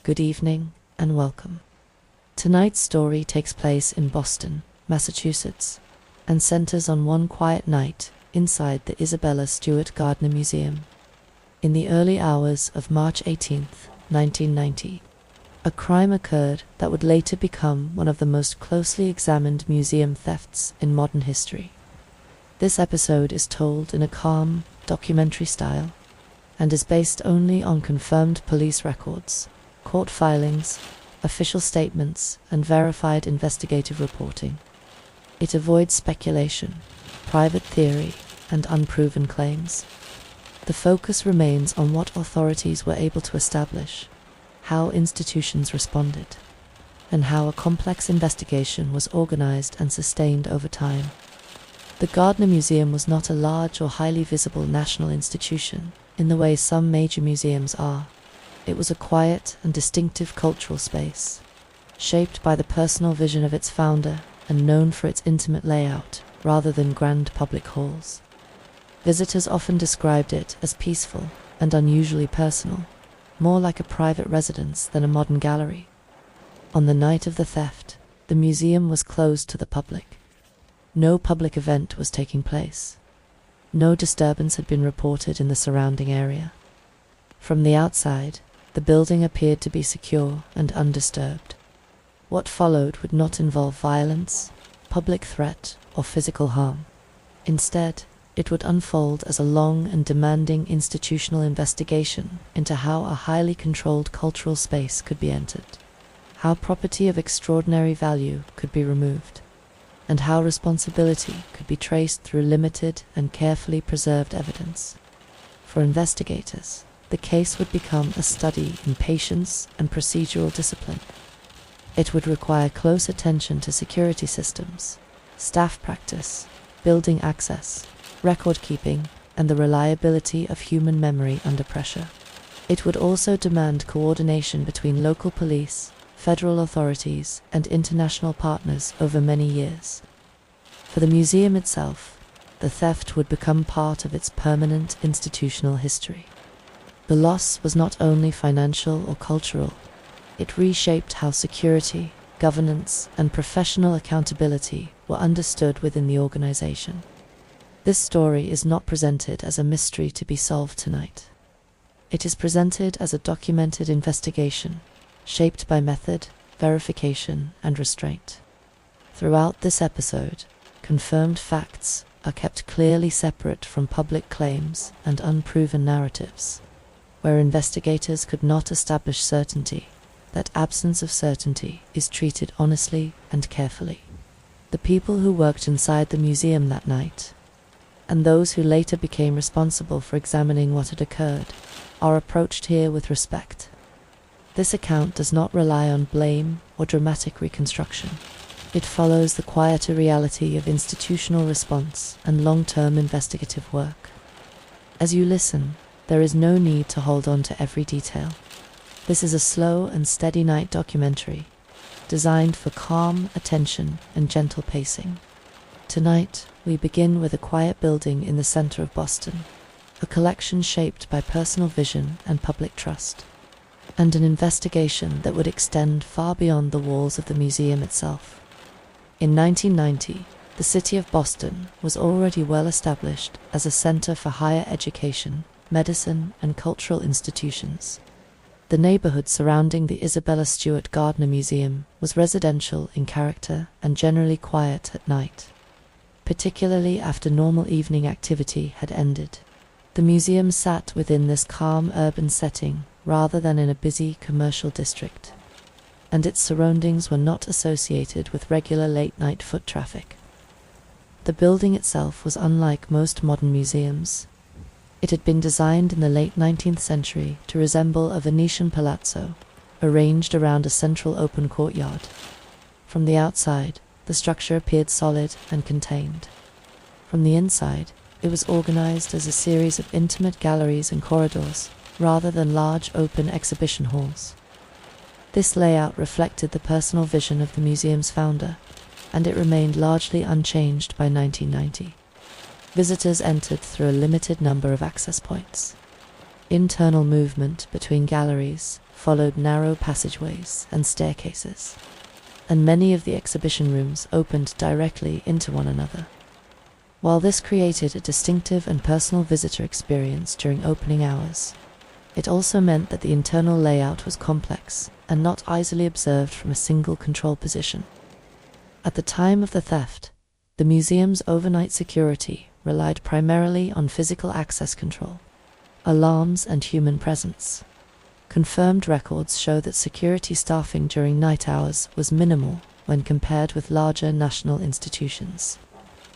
good evening, and welcome. Tonight's story takes place in Boston, Massachusetts, and centers on one quiet night inside the Isabella Stewart Gardner Museum. In the early hours of March 18th, 1990, a crime occurred that would later become one of the most closely examined museum thefts in modern history. This episode is told in a calm, documentary style, and is based only on confirmed police records, court filings, official statements, and verified investigative reporting. It avoids speculation, private theory, and unproven claims. The focus remains on what authorities were able to establish, how institutions responded, and how a complex investigation was organized and sustained over time. The Gardner Museum was not a large or highly visible national institution in the way some major museums are. It was a quiet and distinctive cultural space, shaped by the personal vision of its founder and known for its intimate layout rather than grand public halls. Visitors often described it as peaceful and unusually personal, more like a private residence than a modern gallery. On the night of the theft, the museum was closed to the public. No public event was taking place. No disturbance had been reported in the surrounding area. From the outside, the building appeared to be secure and undisturbed. What followed would not involve violence, public threat, or physical harm. Instead, it would unfold as a long and demanding institutional investigation into how a highly controlled cultural space could be entered, how property of extraordinary value could be removed, and how responsibility could be traced through limited and carefully preserved evidence. For investigators, the case would become a study in patience and procedural discipline. It would require close attention to security systems, staff practice, building access, record-keeping, and the reliability of human memory under pressure. It would also demand coordination between local police, federal authorities, and international partners over many years. For the museum itself, the theft would become part of its permanent institutional history. The loss was not only financial or cultural, it reshaped how security, governance, and professional accountability were understood within the organization. This story is not presented as a mystery to be solved tonight. It is presented as a documented investigation, shaped by method, verification, and restraint. Throughout this episode, confirmed facts are kept clearly separate from public claims and unproven narratives. Where investigators could not establish certainty, that absence of certainty is treated honestly and carefully. The people who worked inside the museum that night, and those who later became responsible for examining what had occurred, are approached here with respect. This account does not rely on blame or dramatic reconstruction. It follows the quieter reality of institutional response and long-term investigative work. As you listen, there is no need to hold on to every detail. This is a slow and steady night documentary, designed for calm attention and gentle pacing. Tonight, we begin with a quiet building in the center of Boston, a collection shaped by personal vision and public trust, and an investigation that would extend far beyond the walls of the museum itself. In 1990, the city of Boston was already well established as a center for higher education, medicine, and cultural institutions. The neighborhood surrounding the Isabella Stewart Gardner Museum was residential in character and generally quiet at night, particularly after normal evening activity had ended. The museum sat within this calm urban setting rather than in a busy commercial district, and its surroundings were not associated with regular late-night foot traffic. The building itself was unlike most modern museums. It had been designed in the late 19th century to resemble a Venetian palazzo, arranged around a central open courtyard. From the outside, the structure appeared solid and contained. From the inside, it was organized as a series of intimate galleries and corridors, rather than large open exhibition halls. This layout reflected the personal vision of the museum's founder, and it remained largely unchanged by 1990. Visitors entered through a limited number of access points. Internal movement between galleries followed narrow passageways and staircases, and many of the exhibition rooms opened directly into one another. While this created a distinctive and personal visitor experience during opening hours, it also meant that the internal layout was complex and not easily observed from a single control position. At the time of the theft, the museum's overnight security relied primarily on physical access control, alarms, and human presence. Confirmed records show that security staffing during night hours was minimal when compared with larger national institutions.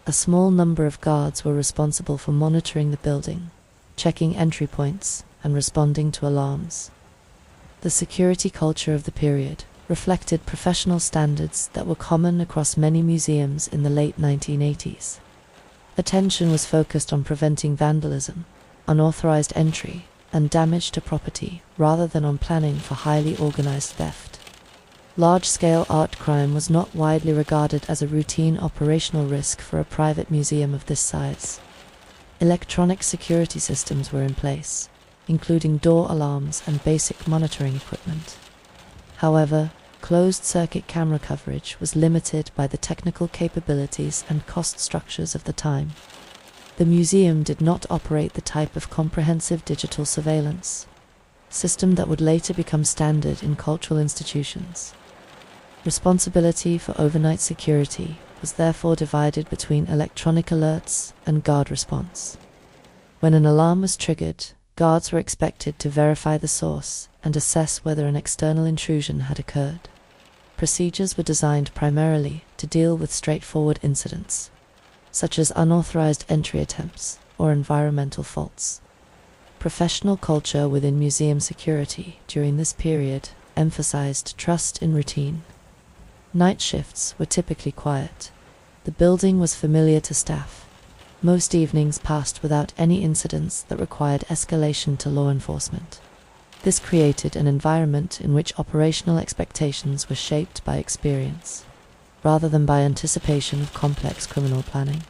A small number of guards were responsible for monitoring the building, checking entry points, and responding to alarms. The security culture of the period reflected professional standards that were common across many museums in the late 1980s. Attention was focused on preventing vandalism, unauthorized entry, and damage to property rather than on planning for highly organized theft. Large-scale art crime was not widely regarded as a routine operational risk for a private museum of this size. Electronic security systems were in place, including door alarms and basic monitoring equipment. However, closed-circuit camera coverage was limited by the technical capabilities and cost structures of the time. The museum did not operate the type of comprehensive digital surveillance system that would later become standard in cultural institutions. Responsibility for overnight security was therefore divided between electronic alerts and guard response. When an alarm was triggered, guards were expected to verify the source and assess whether an external intrusion had occurred. Procedures were designed primarily to deal with straightforward incidents, such as unauthorized entry attempts or environmental faults. Professional culture within museum security during this period emphasized trust in routine. Night shifts were typically quiet. The building was familiar to staff. Most evenings passed without any incidents that required escalation to law enforcement. This created an environment in which operational expectations were shaped by experience, rather than by anticipation of complex criminal planning.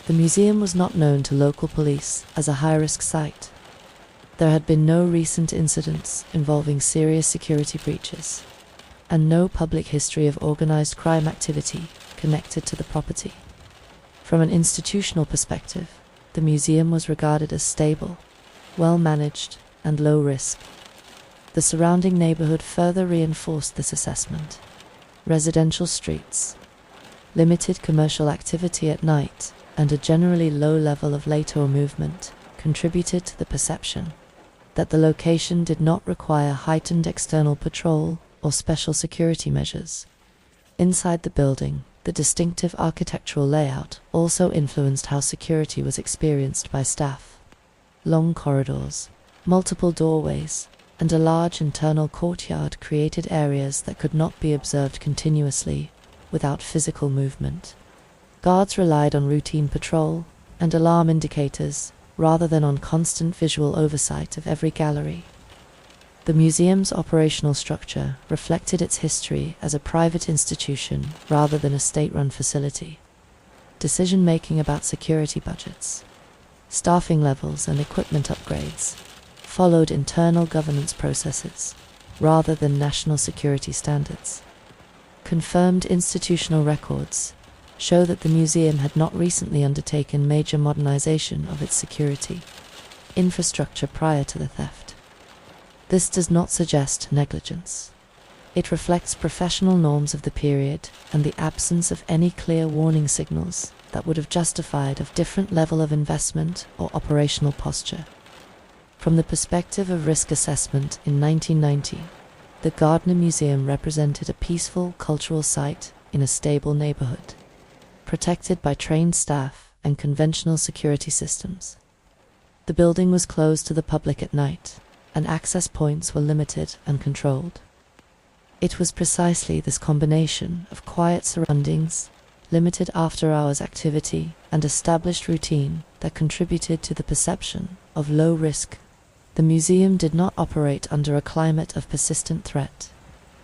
The museum was not known to local police as a high-risk site. There had been no recent incidents involving serious security breaches, and no public history of organized crime activity connected to the property. From an institutional perspective, the museum was regarded as stable, well-managed, and low-risk. The surrounding neighborhood further reinforced this assessment. Residential streets, limited commercial activity at night, and a generally low level of late-hour movement contributed to the perception that the location did not require heightened external patrol or special security measures. Inside the building, the distinctive architectural layout also influenced how security was experienced by staff. Long corridors, multiple doorways, and a large internal courtyard created areas that could not be observed continuously without physical movement. Guards relied on routine patrol and alarm indicators rather than on constant visual oversight of every gallery. The museum's operational structure reflected its history as a private institution rather than a state-run facility. Decision-making about security budgets, staffing levels, and equipment upgrades followed internal governance processes rather than national security standards. Confirmed institutional records show that the museum had not recently undertaken major modernization of its security infrastructure prior to the theft. This does not suggest negligence. It reflects professional norms of the period and the absence of any clear warning signals that would have justified a different level of investment or operational posture. From the perspective of risk assessment in 1990, the Gardner Museum represented a peaceful cultural site in a stable neighborhood, protected by trained staff and conventional security systems. The building was closed to the public at night, and access points were limited and controlled. It was precisely this combination of quiet surroundings, limited after-hours activity, and established routine that contributed to the perception of low risk. The museum did not operate under a climate of persistent threat.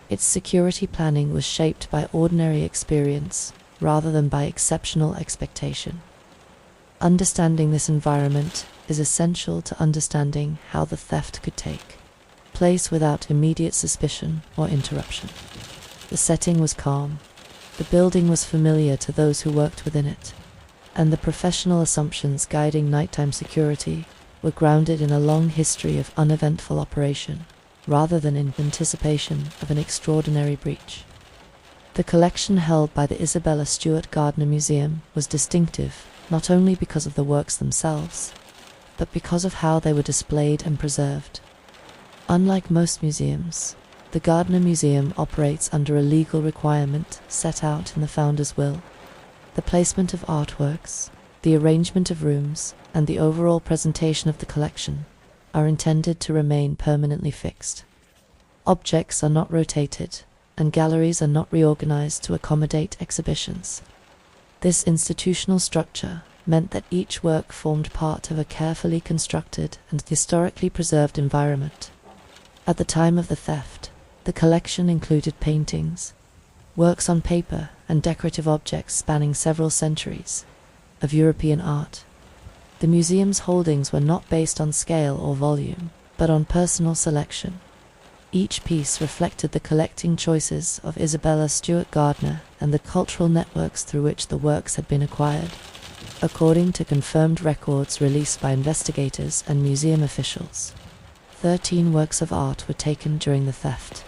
Its security planning was shaped by ordinary experience rather than by exceptional expectation. Understanding this environment is essential to understanding how the theft could take place without immediate suspicion or interruption. The setting was calm, the building was familiar to those who worked within it, and the professional assumptions guiding nighttime security were grounded in a long history of uneventful operation, rather than in anticipation of an extraordinary breach. The collection held by the Isabella Stewart Gardner Museum was distinctive not only because of the works themselves, but because of how they were displayed and preserved. Unlike most museums, the Gardner Museum operates under a legal requirement set out in the founder's will. The placement of artworks, the arrangement of rooms, and the overall presentation of the collection are intended to remain permanently fixed. Objects are not rotated, and galleries are not reorganized to accommodate exhibitions. This institutional structure meant that each work formed part of a carefully constructed and historically preserved environment. At the time of the theft, the collection included paintings, works on paper, and decorative objects spanning several centuries of European art. The museum's holdings were not based on scale or volume, but on personal selection. Each piece reflected the collecting choices of Isabella Stewart Gardner and the cultural networks through which the works had been acquired. According to confirmed records released by investigators and museum officials, 13 works of art were taken during the theft.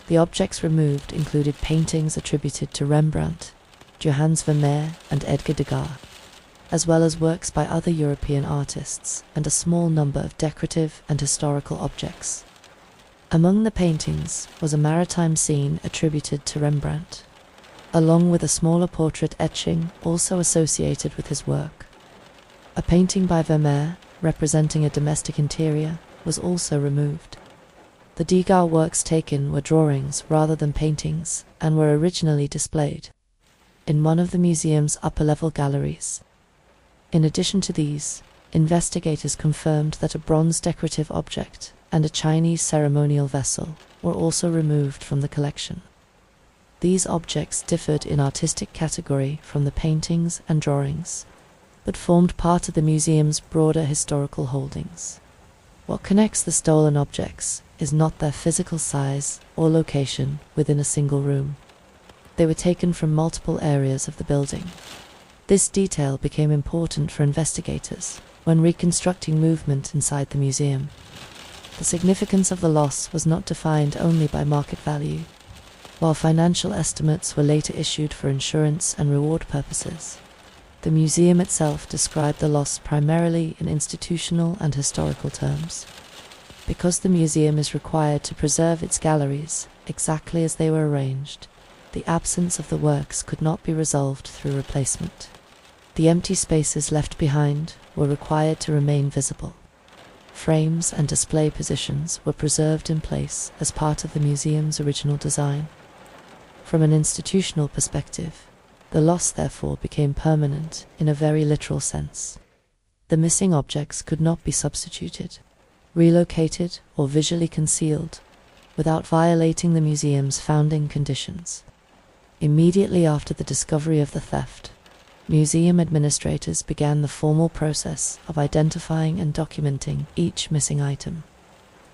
The objects removed included paintings attributed to Rembrandt, Johannes Vermeer, and Edgar Degas, as well as works by other European artists, and a small number of decorative and historical objects. Among the paintings was a maritime scene attributed to Rembrandt, along with a smaller portrait etching also associated with his work. A painting by Vermeer, representing a domestic interior, was also removed. The Degas works taken were drawings rather than paintings, and were originally displayed in one of the museum's upper-level galleries. In addition to these, investigators confirmed that a bronze decorative object and a Chinese ceremonial vessel were also removed from the collection. These objects differed in artistic category from the paintings and drawings, but formed part of the museum's broader historical holdings. What connects the stolen objects is not their physical size or location within a single room. They were taken from multiple areas of the building. This detail became important for investigators when reconstructing movement inside the museum. The significance of the loss was not defined only by market value. While financial estimates were later issued for insurance and reward purposes, the museum itself described the loss primarily in institutional and historical terms. Because the museum is required to preserve its galleries exactly as they were arranged, the absence of the works could not be resolved through replacement. The empty spaces left behind were required to remain visible. Frames and display positions were preserved in place as part of the museum's original design. From an institutional perspective, the loss therefore became permanent in a very literal sense. The missing objects could not be substituted, relocated, or visually concealed without violating the museum's founding conditions. Immediately after the discovery of the theft, museum administrators began the formal process of identifying and documenting each missing item.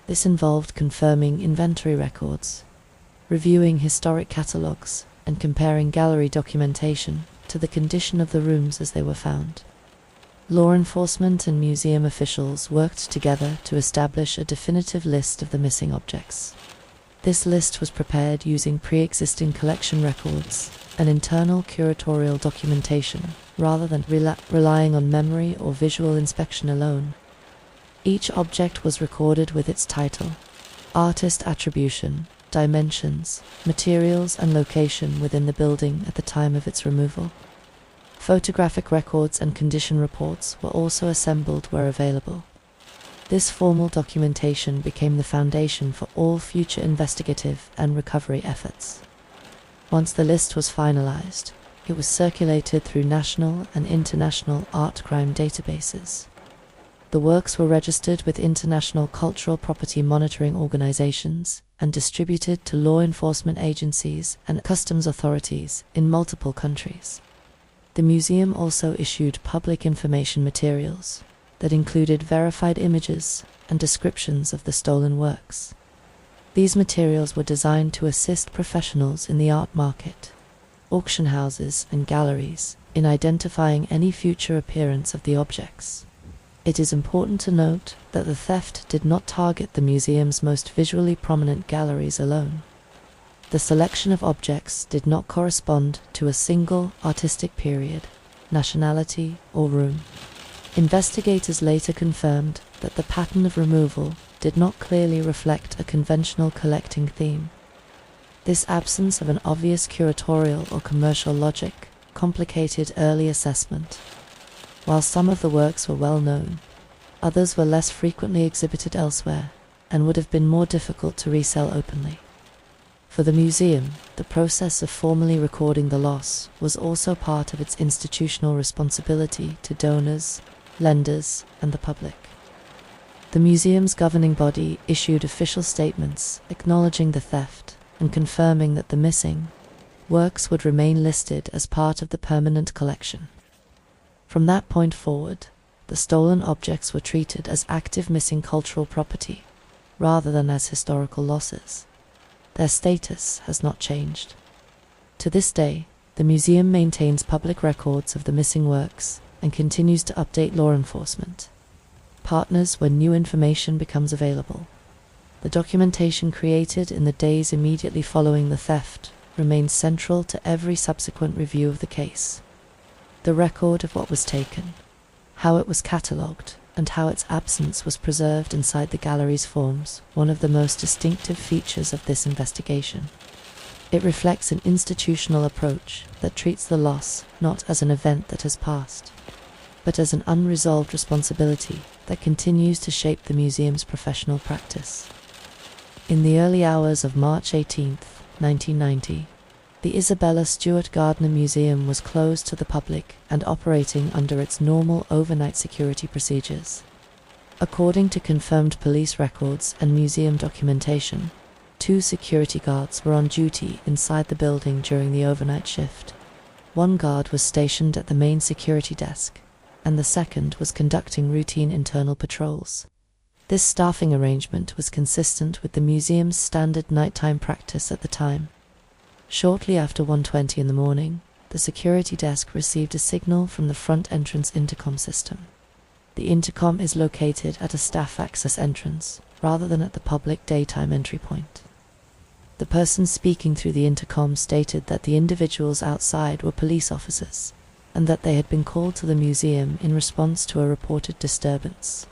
This involved confirming inventory records, reviewing historic catalogues, and comparing gallery documentation to the condition of the rooms as they were found. Law enforcement and museum officials worked together to establish a definitive list of the missing objects. This list was prepared using pre-existing collection records and internal curatorial documentation, rather than relying on memory or visual inspection alone. Each object was recorded with its title, artist attribution, dimensions, materials, and location within the building at the time of its removal. Photographic records and condition reports were also assembled where available. This formal documentation became the foundation for all future investigative and recovery efforts. Once the list was finalized, it was circulated through national and international art crime databases. The works were registered with international cultural property monitoring organizations and distributed to law enforcement agencies and customs authorities in multiple countries. The museum also issued public information materials that included verified images and descriptions of the stolen works. These materials were designed to assist professionals in the art market, auction houses, and galleries in identifying any future appearance of the objects. It is important to note that the theft did not target the museum's most visually prominent galleries alone. The selection of objects did not correspond to a single artistic period, nationality, or room. Investigators later confirmed that the pattern of removal did not clearly reflect a conventional collecting theme. This absence of an obvious curatorial or commercial logic complicated early assessment. While some of the works were well known, others were less frequently exhibited elsewhere and would have been more difficult to resell openly. For the museum, the process of formally recording the loss was also part of its institutional responsibility to donors, lenders, and the public. The museum's governing body issued official statements acknowledging the theft and confirming that the missing works would remain listed as part of the permanent collection. From that point forward, the stolen objects were treated as active missing cultural property, rather than as historical losses. Their status has not changed. To this day, the museum maintains public records of the missing works and continues to update law enforcement partners when new information becomes available. The documentation created in the days immediately following the theft remains central to every subsequent review of the case. The record of what was taken, how it was catalogued, and how its absence was preserved inside the galleries forms one of the most distinctive features of this investigation. It reflects an institutional approach that treats the loss not as an event that has passed, but as an unresolved responsibility that continues to shape the museum's professional practice. In the early hours of March 18, 1990, the Isabella Stewart Gardner Museum was closed to the public and operating under its normal overnight security procedures. According to confirmed police records and museum documentation, 2 security guards were on duty inside the building during the overnight shift. One guard was stationed at the main security desk, and the second was conducting routine internal patrols. This staffing arrangement was consistent with the museum's standard nighttime practice at the time. Shortly after 1:20 in the morning, the security desk received a signal from the front entrance intercom system. The intercom is located at a staff access entrance, rather than at the public daytime entry point. The person speaking through the intercom stated that the individuals outside were police officers, and that they had been called to the museum in response to a reported disturbance.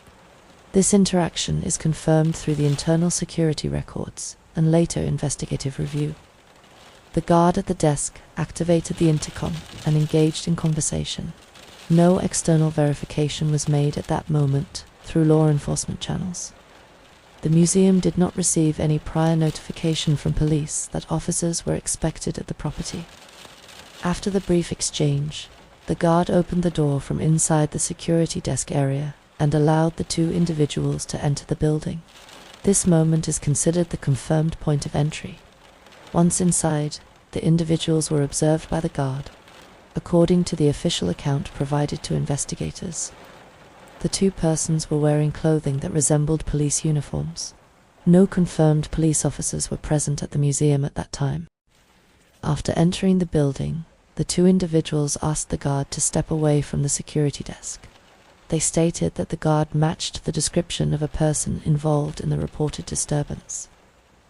This interaction is confirmed through the internal security records and later investigative review. The guard at the desk activated the intercom and engaged in conversation. No external verification was made at that moment through law enforcement channels. The museum did not receive any prior notification from police that officers were expected at the property. After the brief exchange, the guard opened the door from inside the security desk area and allowed the 2 individuals to enter the building. This moment is considered the confirmed point of entry. Once inside, the individuals were observed by the guard, according to the official account provided to investigators. The 2 persons were wearing clothing that resembled police uniforms. No confirmed police officers were present at the museum at that time. After entering the building, the 2 individuals asked the guard to step away from the security desk. They stated that the guard matched the description of a person involved in the reported disturbance.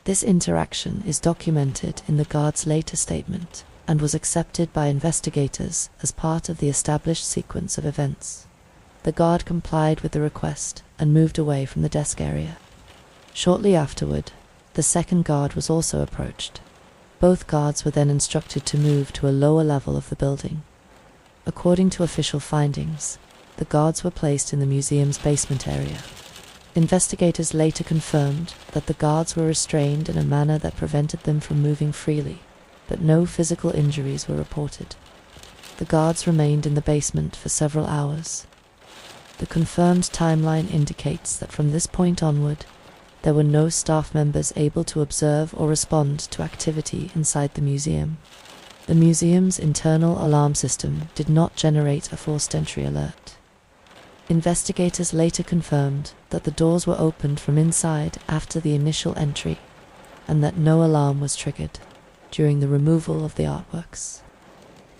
This interaction is documented in the guard's later statement and was accepted by investigators as part of the established sequence of events. The guard complied with the request and moved away from the desk area. Shortly afterward, the second guard was also approached. Both guards were then instructed to move to a lower level of the building. According to official findings, the guards were placed in the museum's basement area. Investigators later confirmed that the guards were restrained in a manner that prevented them from moving freely, but no physical injuries were reported. The guards remained in the basement for several hours. The confirmed timeline indicates that from this point onward, there were no staff members able to observe or respond to activity inside the museum. The museum's internal alarm system did not generate a forced entry alert. Investigators later confirmed that the doors were opened from inside after the initial entry, and that no alarm was triggered during the removal of the artworks.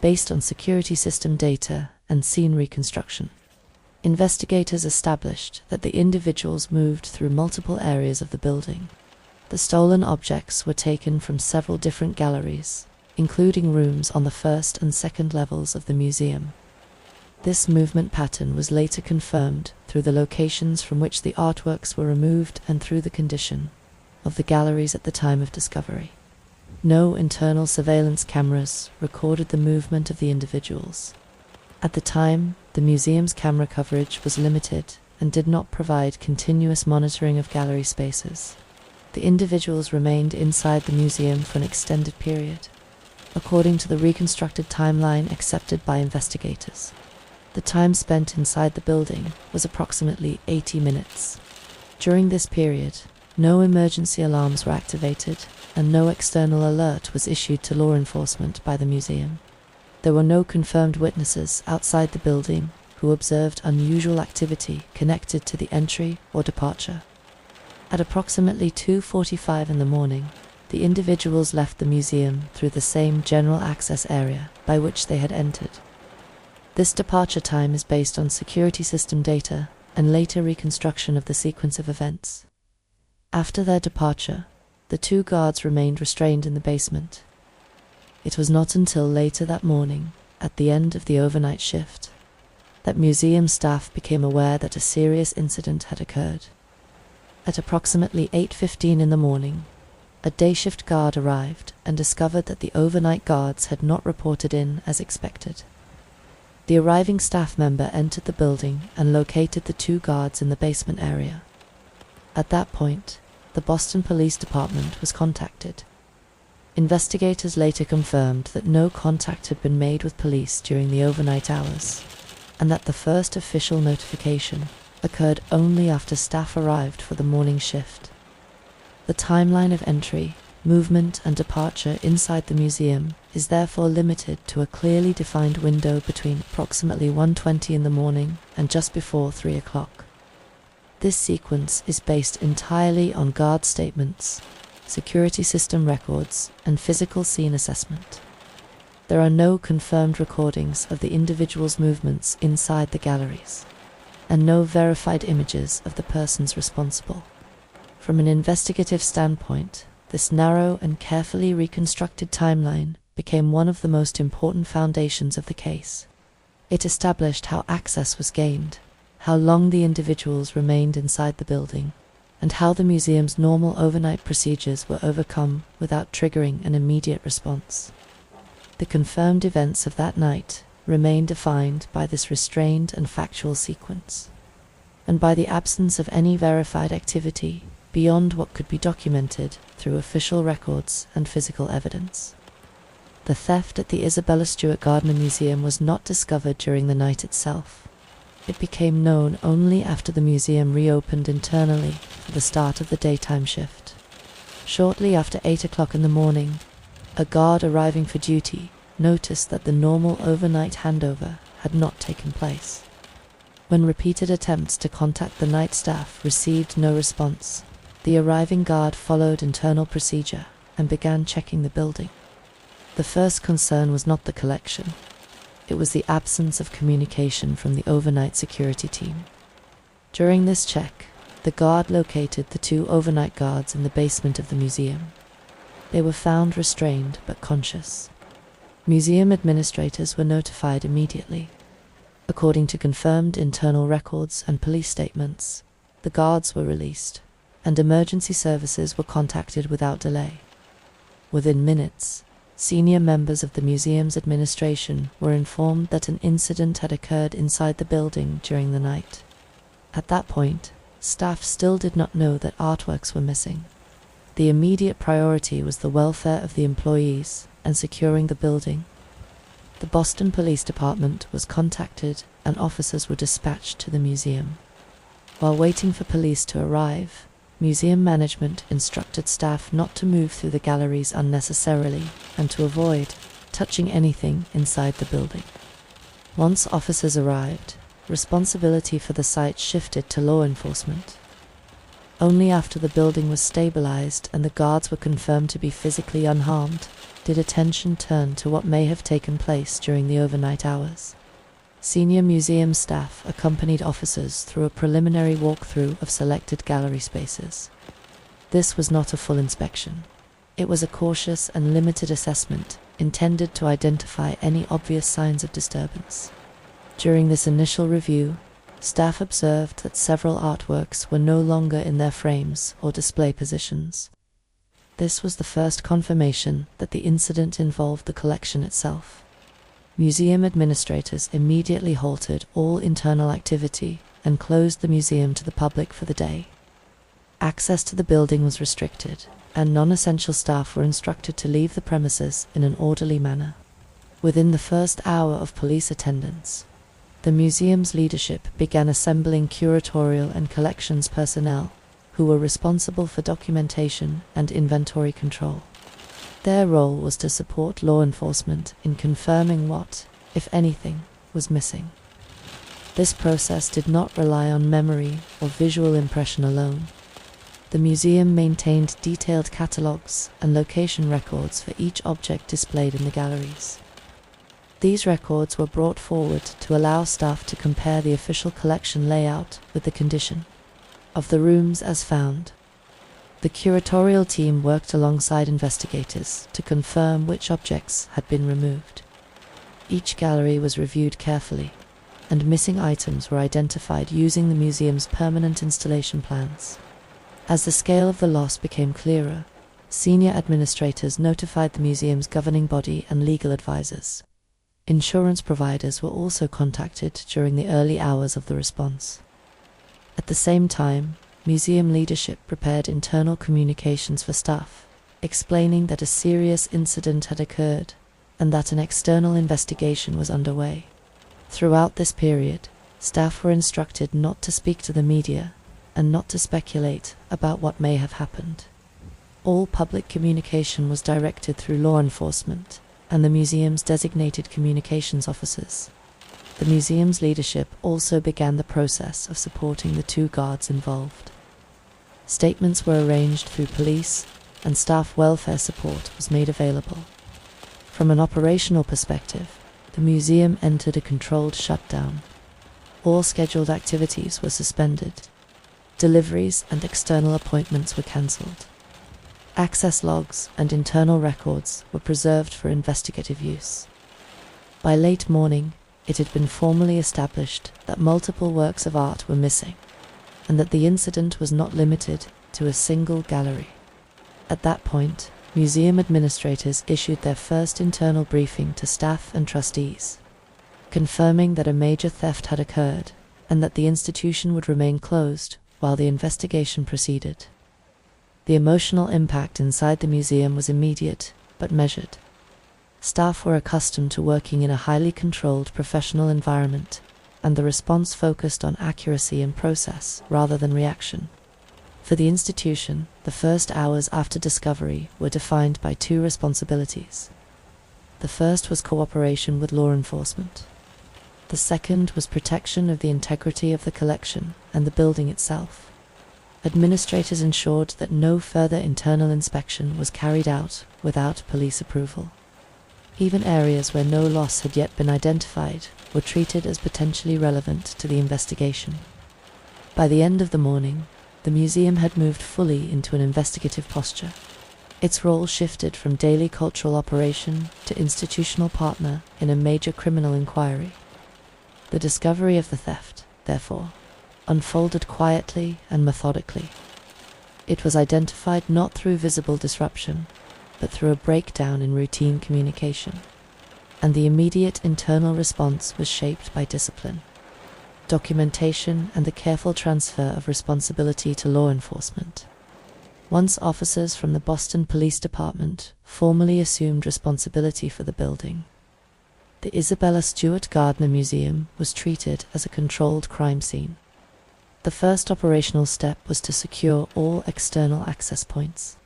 Based on security system data and scene reconstruction, investigators established that the individuals moved through multiple areas of the building. The stolen objects were taken from several different galleries, including rooms on the first and second levels of the museum. This movement pattern was later confirmed through the locations from which the artworks were removed and through the condition of the galleries at the time of discovery. No internal surveillance cameras recorded the movement of the individuals. At the time, the museum's camera coverage was limited and did not provide continuous monitoring of gallery spaces. The individuals remained inside the museum for an extended period, according to the reconstructed timeline accepted by investigators. The time spent inside the building was approximately 80 minutes. During this period, no emergency alarms were activated, and no external alert was issued to law enforcement by the museum. There were no confirmed witnesses outside the building who observed unusual activity connected to the entry or departure. At approximately 2:45 in the morning, the individuals left the museum through the same general access area by which they had entered. This departure time is based on security system data and later reconstruction of the sequence of events. After their departure, the two guards remained restrained in the basement. It was not until later that morning, at the end of the overnight shift, that museum staff became aware that a serious incident had occurred. At approximately 8:15 in the morning, a day shift guard arrived and discovered that the overnight guards had not reported in as expected. The arriving staff member entered the building and located the two guards in the basement area. At that point, the Boston Police Department was contacted. Investigators later confirmed that no contact had been made with police during the overnight hours, and that the first official notification occurred only after staff arrived for the morning shift. The timeline of entry, movement, and departure inside the museum is therefore limited to a clearly defined window between approximately 1:20 in the morning and just before 3 o'clock. This sequence is based entirely on guard statements, security system records, and physical scene assessment. There are no confirmed recordings of the individuals' movements inside the galleries, and no verified images of the persons responsible. From an investigative standpoint, this narrow and carefully reconstructed timeline became one of the most important foundations of the case. It established how access was gained, how long the individuals remained inside the building, and how the museum's normal overnight procedures were overcome without triggering an immediate response. The confirmed events of that night remain defined by this restrained and factual sequence, and by the absence of any verified activity beyond what could be documented through official records and physical evidence. The theft at the Isabella Stewart Gardner Museum was not discovered during the night itself. It became known only after the museum reopened internally for the start of the daytime shift. Shortly after 8 o'clock in the morning, a guard arriving for duty noticed that the normal overnight handover had not taken place. When repeated attempts to contact the night staff received no response, the arriving guard followed internal procedure and began checking the building. The first concern was not the collection. It was the absence of communication from the overnight security team. During this check, the guard located the two overnight guards in the basement of the museum. They were found restrained but conscious. Museum administrators were notified immediately. According to confirmed internal records and police statements, the guards were released, and emergency services were contacted without delay. Within minutes, senior members of the museum's administration were informed that an incident had occurred inside the building during the night. At that point, staff still did not know that artworks were missing. The immediate priority was the welfare of the employees and securing the building. The Boston Police Department was contacted and officers were dispatched to the museum. While waiting for police to arrive, museum management instructed staff not to move through the galleries unnecessarily and to avoid touching anything inside the building. Once officers arrived, responsibility for the site shifted to law enforcement. Only after the building was stabilized and the guards were confirmed to be physically unharmed did attention turn to what may have taken place during the overnight hours. Senior museum staff accompanied officers through a preliminary walkthrough of selected gallery spaces. This was not a full inspection. It was a cautious and limited assessment intended to identify any obvious signs of disturbance. During this initial review, staff observed that several artworks were no longer in their frames or display positions. This was the first confirmation that the incident involved the collection itself. Museum administrators immediately halted all internal activity and closed the museum to the public for the day. Access to the building was restricted, and non-essential staff were instructed to leave the premises in an orderly manner. Within the first hour of police attendance, the museum's leadership began assembling curatorial and collections personnel who were responsible for documentation and inventory control. Their role was to support law enforcement in confirming what, if anything, was missing. This process did not rely on memory or visual impression alone. The museum maintained detailed catalogues and location records for each object displayed in the galleries. These records were brought forward to allow staff to compare the official collection layout with the condition of the rooms as found. The curatorial team worked alongside investigators to confirm which objects had been removed. Each gallery was reviewed carefully, and missing items were identified using the museum's permanent installation plans. As the scale of the loss became clearer, senior administrators notified the museum's governing body and legal advisors. Insurance providers were also contacted during the early hours of the response. At the same time, museum leadership prepared internal communications for staff, explaining that a serious incident had occurred and that an external investigation was underway. Throughout this period, staff were instructed not to speak to the media and not to speculate about what may have happened. All public communication was directed through law enforcement and the museum's designated communications officers. The museum's leadership also began the process of supporting the two guards involved. Statements were arranged through police, and staff welfare support was made available. From an operational perspective, the museum entered a controlled shutdown. All scheduled activities were suspended. Deliveries and external appointments were cancelled. Access logs and internal records were preserved for investigative use. By late morning, it had been formally established that multiple works of art were missing, and that the incident was not limited to a single gallery. At that point, museum administrators issued their first internal briefing to staff and trustees, confirming that a major theft had occurred and that the institution would remain closed while the investigation proceeded. The emotional impact inside the museum was immediate but measured. Staff were accustomed to working in a highly controlled professional environment, and the response focused on accuracy and process rather than reaction. For the institution, the first hours after discovery were defined by two responsibilities. The first was cooperation with law enforcement. The second was protection of the integrity of the collection and the building itself. Administrators ensured that no further internal inspection was carried out without police approval. Even areas where no loss had yet been identified were treated as potentially relevant to the investigation. By the end of the morning, the museum had moved fully into an investigative posture. Its role shifted from daily cultural operation to institutional partner in a major criminal inquiry. The discovery of the theft, therefore, unfolded quietly and methodically. It was identified not through visible disruption, but through a breakdown in routine communication, and the immediate internal response was shaped by discipline, documentation, and the careful transfer of responsibility to law enforcement. Once officers from the Boston Police Department formally assumed responsibility for the building, the Isabella Stewart Gardner Museum was treated as a controlled crime scene. The first operational step was to secure all external access points.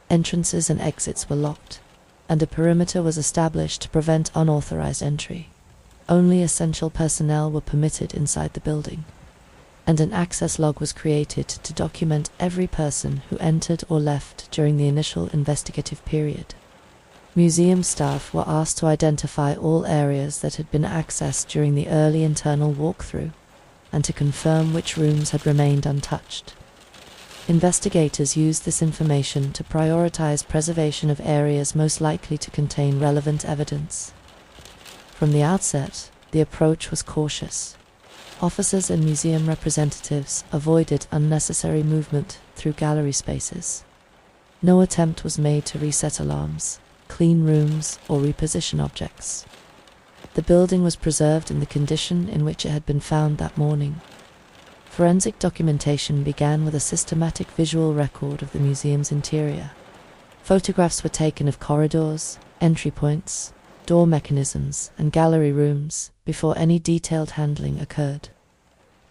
Entrances and exits were locked. and a perimeter was established to prevent unauthorized entry. Only essential personnel were permitted inside the building, and an access log was created to document every person who entered or left during the initial investigative period. Museum staff were asked to identify all areas that had been accessed during the early internal walkthrough, and to confirm which rooms had remained untouched. Investigators used this information to prioritize preservation of areas most likely to contain relevant evidence. From the outset, the approach was cautious. Officers and museum representatives avoided unnecessary movement through gallery spaces. No attempt was made to reset alarms, clean rooms, or reposition objects. The building was preserved in the condition in which it had been found that morning. Forensic documentation began with a systematic visual record of the museum's interior. Photographs were taken of corridors, entry points, door mechanisms, and gallery rooms before any detailed handling occurred.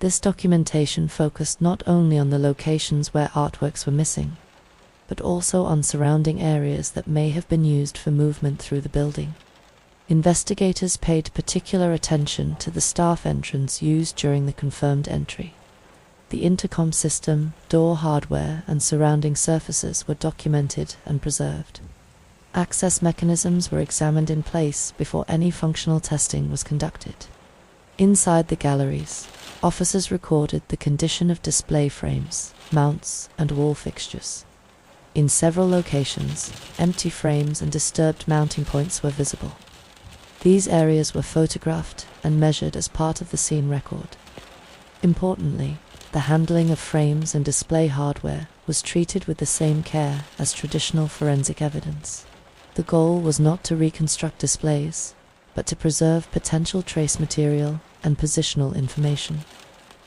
This documentation focused not only on the locations where artworks were missing, but also on surrounding areas that may have been used for movement through the building. Investigators paid particular attention to the staff entrance used during the confirmed entry. The intercom system, door hardware, and surrounding surfaces were documented and preserved. Access mechanisms were examined in place before any functional testing was conducted. Inside the galleries, officers recorded the condition of display frames, mounts, and wall fixtures. In several locations, empty frames and disturbed mounting points were visible. These areas were photographed and measured as part of the scene record. Importantly, the handling of frames and display hardware was treated with the same care as traditional forensic evidence. The goal was not to reconstruct displays, but to preserve potential trace material and positional information.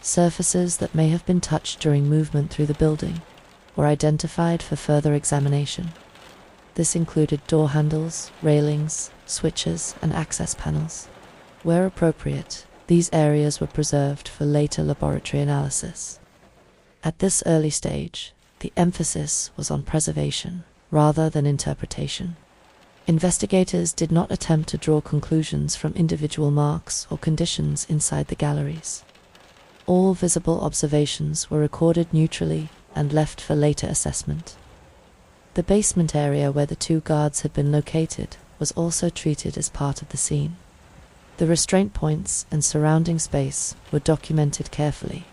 Surfaces that may have been touched during movement through the building were identified for further examination. This included door handles, railings, switches, and access panels. Where appropriate, these areas were preserved for later laboratory analysis. At this early stage, the emphasis was on preservation rather than interpretation. Investigators did not attempt to draw conclusions from individual marks or conditions inside the galleries. All visible observations were recorded neutrally and left for later assessment. The basement area where the two guards had been located was also treated as part of the scene. The restraint points and surrounding space were documented carefully.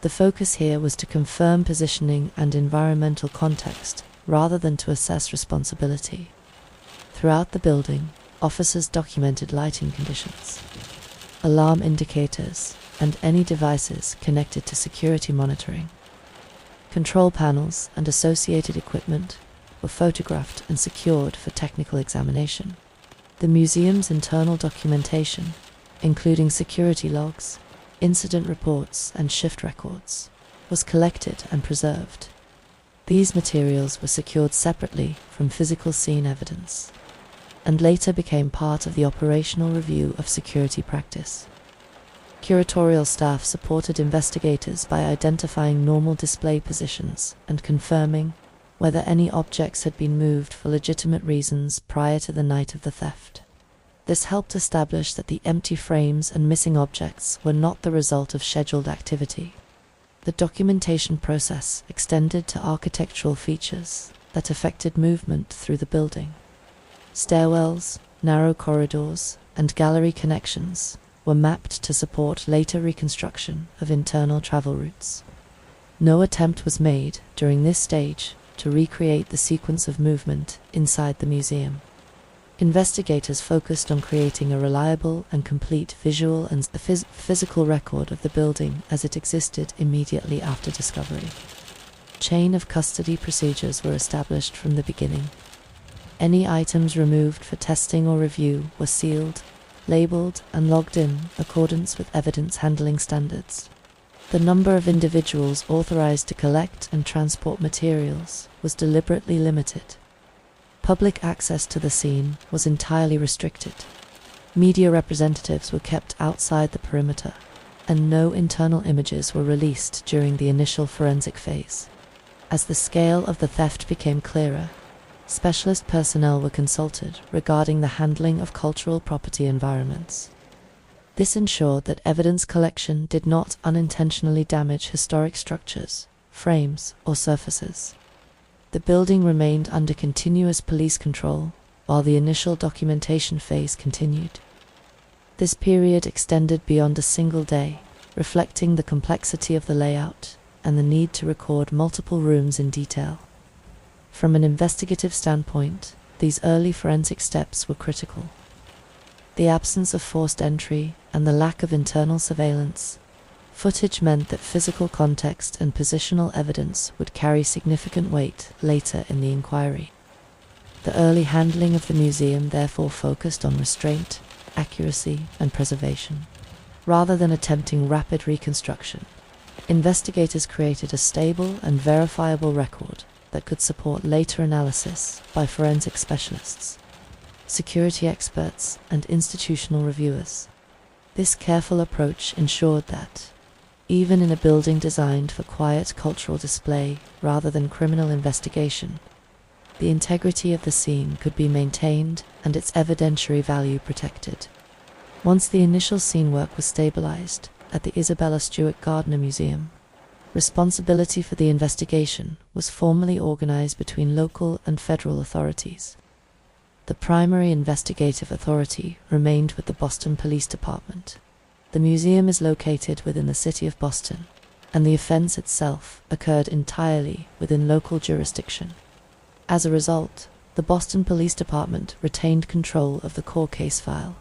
The focus here was to confirm positioning and environmental context rather than to assess responsibility. Throughout the building, officers documented lighting conditions, alarm indicators, and any devices connected to security monitoring. Control panels and associated equipment were photographed and secured for technical examination. The museum's internal documentation, including security logs, incident reports, and shift records, was collected and preserved. These materials were secured separately from physical scene evidence, and later became part of the operational review of security practice. Curatorial staff supported investigators by identifying normal display positions and confirming whether any objects had been moved for legitimate reasons prior to the night of the theft. This helped establish that the empty frames and missing objects were not the result of scheduled activity. The documentation process extended to architectural features that affected movement through the building. Stairwells, narrow corridors, and gallery connections were mapped to support later reconstruction of internal travel routes. No attempt was made during this stage to recreate the sequence of movement inside the museum. Investigators focused on creating a reliable and complete visual and physical record of the building as it existed immediately after discovery. Chain of custody procedures were established from the beginning. Any items removed for testing or review were sealed, labeled, and logged in accordance with evidence handling standards. The number of individuals authorized to collect and transport materials was deliberately limited. Public access to the scene was entirely restricted. Media representatives were kept outside the perimeter, and no internal images were released during the initial forensic phase. As the scale of the theft became clearer, Specialist personnel were consulted regarding the handling of cultural property environments. This ensured that evidence collection did not unintentionally damage historic structures, frames, or surfaces. The building remained under continuous police control while the initial documentation phase continued. This period extended beyond a single day, reflecting the complexity of the layout and the need to record multiple rooms in detail. From an investigative standpoint, these early forensic steps were critical. The absence of forced entry and the lack of internal surveillance footage meant that physical context and positional evidence would carry significant weight later in the inquiry. The early handling of the museum therefore focused on restraint, accuracy, and preservation. Rather than attempting rapid reconstruction, investigators created a stable and verifiable record that could support later analysis by forensic specialists, security experts, and institutional reviewers. This careful approach ensured that, even in a building designed for quiet cultural display rather than criminal investigation, the integrity of the scene could be maintained and its evidentiary value protected. Once the initial scene work was stabilized at the Isabella Stewart Gardner Museum, responsibility for the investigation was formally organized between local and federal authorities. The primary investigative authority remained with the Boston Police Department. The museum is located within the city of Boston, and the offense itself occurred entirely within local jurisdiction. As a result, the Boston Police Department retained control of the core case file,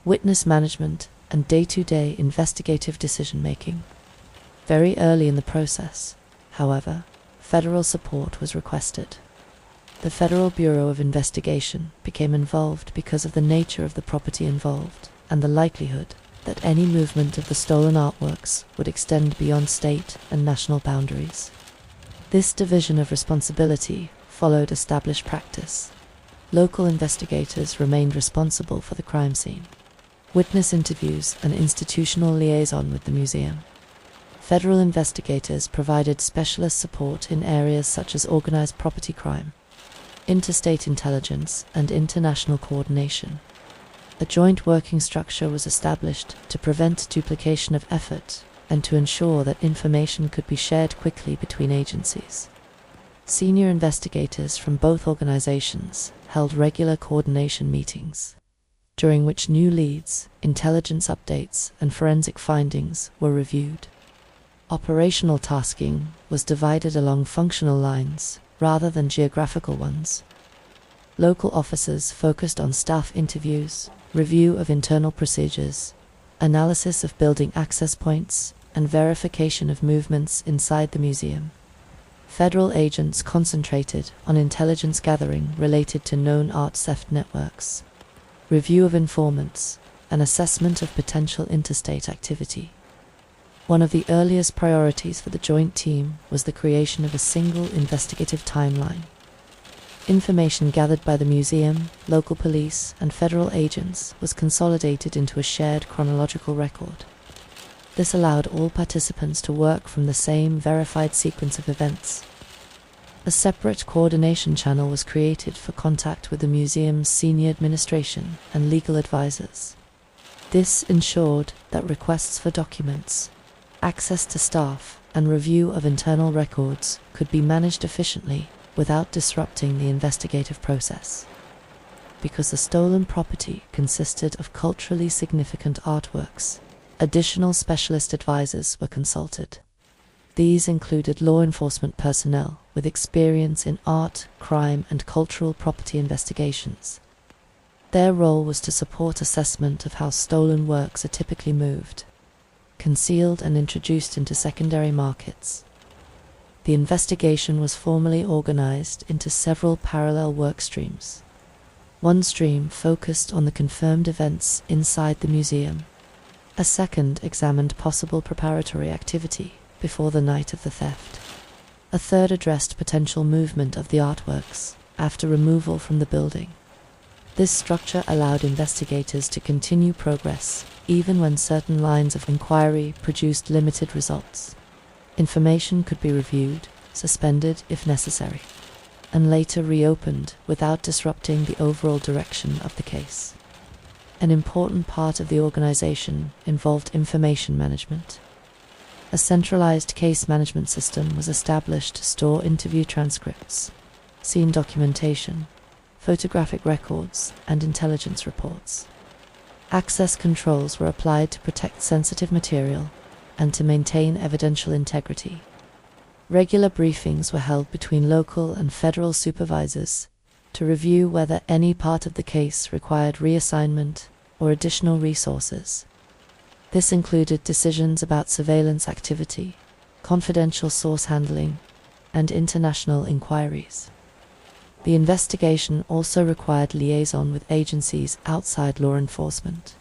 witness management, and day-to-day investigative decision-making. Very early in the process, however, federal support was requested. The Federal Bureau of Investigation became involved because of the nature of the property involved and the likelihood that any movement of the stolen artworks would extend beyond state and national boundaries. This division of responsibility followed established practice. Local investigators remained responsible for the crime scene, witness interviews, and institutional liaison with the museum. Federal investigators provided specialist support in areas such as organized property crime, interstate intelligence, and international coordination. A joint working structure was established to prevent duplication of effort and to ensure that information could be shared quickly between agencies. Senior investigators from both organizations held regular coordination meetings, during which new leads, intelligence updates, and forensic findings were reviewed. Operational tasking was divided along functional lines rather than geographical ones. Local officers focused on staff interviews, review of internal procedures, analysis of building access points, and verification of movements inside the museum. Federal agents concentrated on intelligence gathering related to known art theft networks, review of informants, and assessment of potential interstate activity. One of the earliest priorities for the joint team was the creation of a single investigative timeline. Information gathered by the museum, local police, and federal agents was consolidated into a shared chronological record. This allowed all participants to work from the same verified sequence of events. A separate coordination channel was created for contact with the museum's senior administration and legal advisors. This ensured that requests for documents, access to staff, and review of internal records could be managed efficiently without disrupting the investigative process. Because the stolen property consisted of culturally significant artworks, additional specialist advisors were consulted. These included law enforcement personnel with experience in art, crime, and cultural property investigations. Their role was to support assessment of how stolen works are typically moved, concealed, and introduced into secondary markets. The investigation was formally organized into several parallel work streams. One stream focused on the confirmed events inside the museum. A second examined possible preparatory activity before the night of the theft. A third addressed potential movement of the artworks after removal from the building. This structure allowed investigators to continue progress even when certain lines of inquiry produced limited results. Information could be reviewed, suspended if necessary. and later reopened without disrupting the overall direction of the case. An important part of the organization involved information management. A centralized case management system was established to store interview transcripts, scene documentation, photographic records, and intelligence reports. Access controls were applied to protect sensitive material and to maintain evidential integrity. Regular briefings were held between local and federal supervisors to review whether any part of the case required reassignment or additional resources. This included decisions about surveillance activity, confidential source handling, and international inquiries. The investigation also required liaison with agencies outside law enforcement.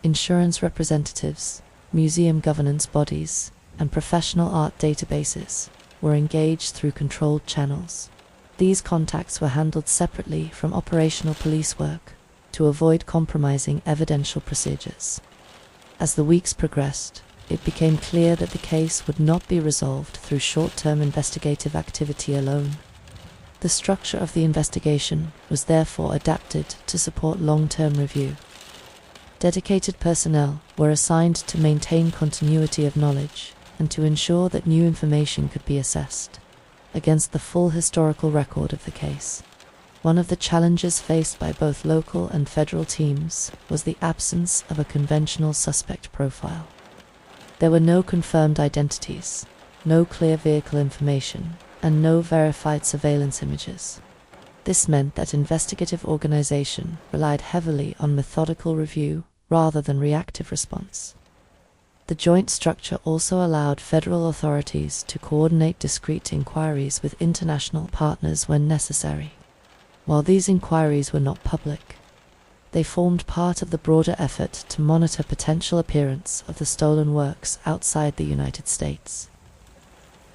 Insurance representatives, museum governance bodies, and professional art databases were engaged through controlled channels. These contacts were handled separately from operational police work to avoid compromising evidential procedures. As the weeks progressed, it became clear that the case would not be resolved through short-term investigative activity alone. The structure of the investigation was therefore adapted to support long-term review. Dedicated personnel were assigned to maintain continuity of knowledge and to ensure that new information could be assessed against the full historical record of the case. One of the challenges faced by both local and federal teams was the absence of a conventional suspect profile. There were no confirmed identities, no clear vehicle information, and no verified surveillance images. This meant that investigative organization relied heavily on methodical review rather than reactive response. The joint structure also allowed federal authorities to coordinate discrete inquiries with international partners when necessary. While these inquiries were not public, they formed part of the broader effort to monitor potential appearance of the stolen works outside the United States.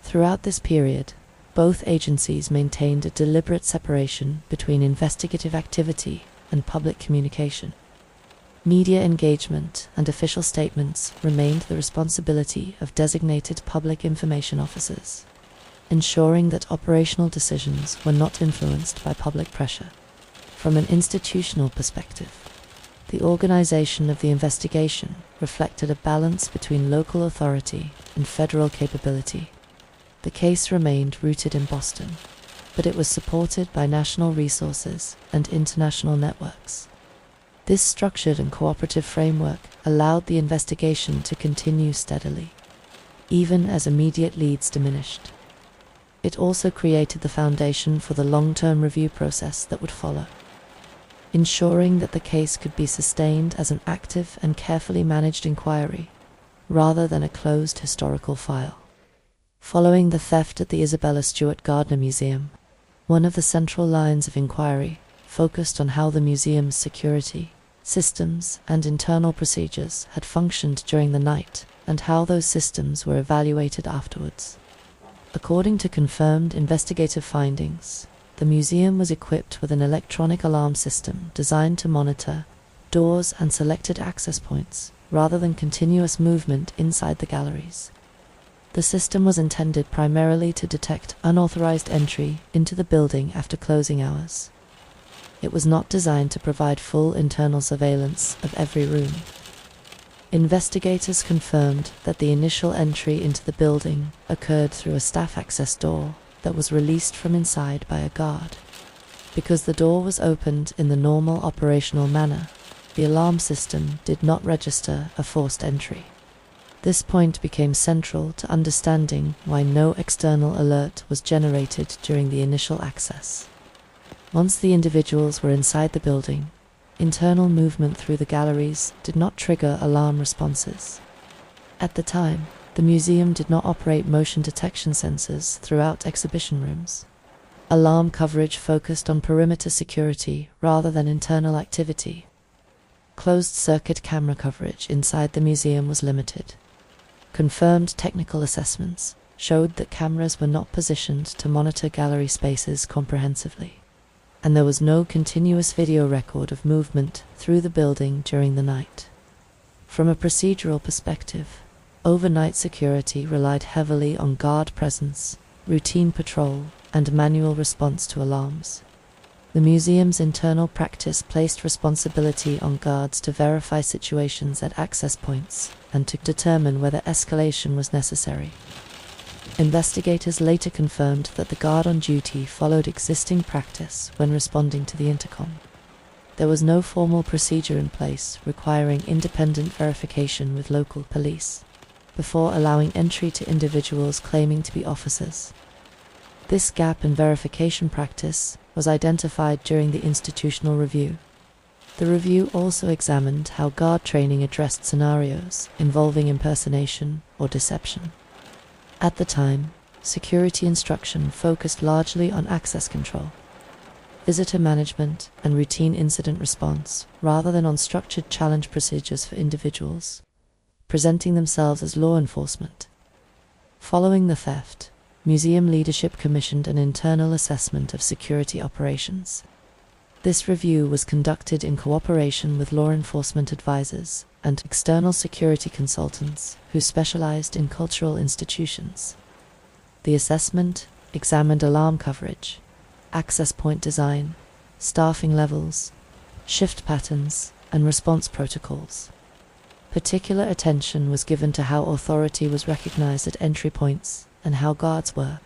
Throughout this period, both agencies maintained a deliberate separation between investigative activity and public communication. Media engagement and official statements remained the responsibility of designated public information officers, ensuring that operational decisions were not influenced by public pressure. From an institutional perspective, the organization of the investigation reflected a balance between local authority and federal capability. The case remained rooted in Boston, but it was supported by national resources and international networks. This structured and cooperative framework allowed the investigation to continue steadily, even as immediate leads diminished. It also created the foundation for the long-term review process that would follow, ensuring that the case could be sustained as an active and carefully managed inquiry, rather than a closed historical file. Following the theft at the Isabella Stewart Gardner Museum, one of the central lines of inquiry focused on how the museum's security, systems, and internal procedures had functioned during the night, and how those systems were evaluated afterwards. According to confirmed investigative findings, the museum was equipped with an electronic alarm system designed to monitor doors and selected access points, rather than continuous movement inside the galleries. The system was intended primarily to detect unauthorized entry into the building after closing hours. It was not designed to provide full internal surveillance of every room. Investigators confirmed that the initial entry into the building occurred through a staff access door that was released from inside by a guard. Because the door was opened in the normal operational manner, the alarm system did not register a forced entry. This point became central to understanding why no external alert was generated during the initial access. Once the individuals were inside the building, internal movement through the galleries did not trigger alarm responses. At the time, the museum did not operate motion detection sensors throughout exhibition rooms. Alarm coverage focused on perimeter security rather than internal activity. Closed-circuit camera coverage inside the museum was limited. Confirmed technical assessments showed that cameras were not positioned to monitor gallery spaces comprehensively, and there was no continuous video record of movement through the building during the night. From a procedural perspective, overnight security relied heavily on guard presence, routine patrol, and manual response to alarms. The museum's internal practice placed responsibility on guards to verify situations at access points and to determine whether escalation was necessary. Investigators later confirmed that the guard on duty followed existing practice when responding to the intercom. There was no formal procedure in place requiring independent verification with local police before allowing entry to individuals claiming to be officers. This gap in verification practice was identified during the institutional review. The review also examined how guard training addressed scenarios involving impersonation or deception. At the time, security instruction focused largely on access control, visitor management, and routine incident response, rather than on structured challenge procedures for individuals, presenting themselves as law enforcement. Following the theft, museum leadership commissioned an internal assessment of security operations. This review was conducted in cooperation with law enforcement advisors and external security consultants who specialized in cultural institutions. The assessment examined alarm coverage, access point design, staffing levels, shift patterns, and response protocols. Particular attention was given to how authority was recognized at entry points and how guards were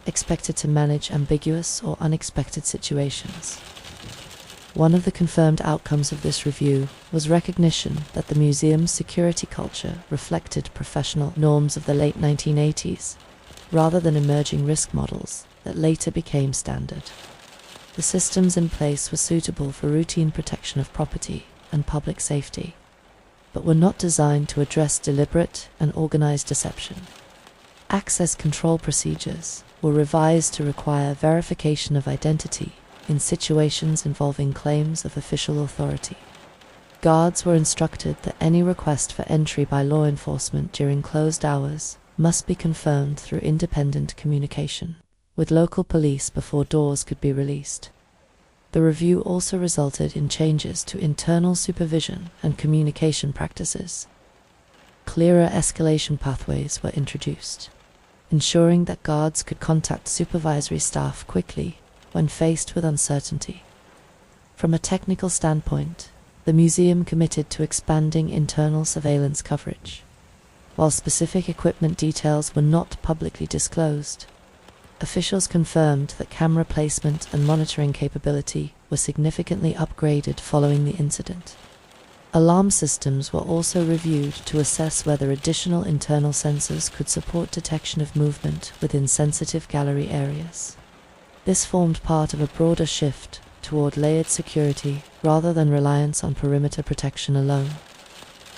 expected to manage ambiguous or unexpected situations. One of the confirmed outcomes of this review was recognition that the museum's security culture reflected professional norms of the late 1980s, rather than emerging risk models that later became standard. The systems in place were suitable for routine protection of property and public safety, but were not designed to address deliberate and organized deception. Access control procedures were revised to require verification of identity in situations involving claims of official authority. Guards were instructed that any request for entry by law enforcement during closed hours must be confirmed through independent communication with local police before doors could be released. The review also resulted in changes to internal supervision and communication practices. Clearer escalation pathways were introduced, ensuring that guards could contact supervisory staff quickly when faced with uncertainty. From a technical standpoint, the museum committed to expanding internal surveillance coverage. While specific equipment details were not publicly disclosed, officials confirmed that camera placement and monitoring capability were significantly upgraded following the incident. Alarm systems were also reviewed to assess whether additional internal sensors could support detection of movement within sensitive gallery areas. This formed part of a broader shift toward layered security rather than reliance on perimeter protection alone.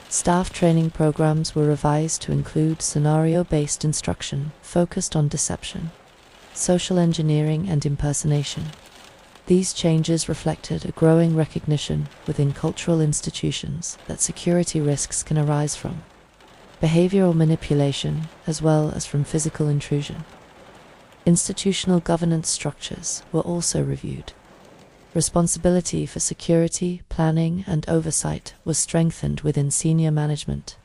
Staff training programs were revised to include scenario-based instruction focused on deception, social engineering, and impersonation. These changes reflected a growing recognition within cultural institutions that security risks can arise from behavioral manipulation as well as from physical intrusion. Institutional governance structures were also reviewed. Responsibility for security, planning, and oversight was strengthened within senior management,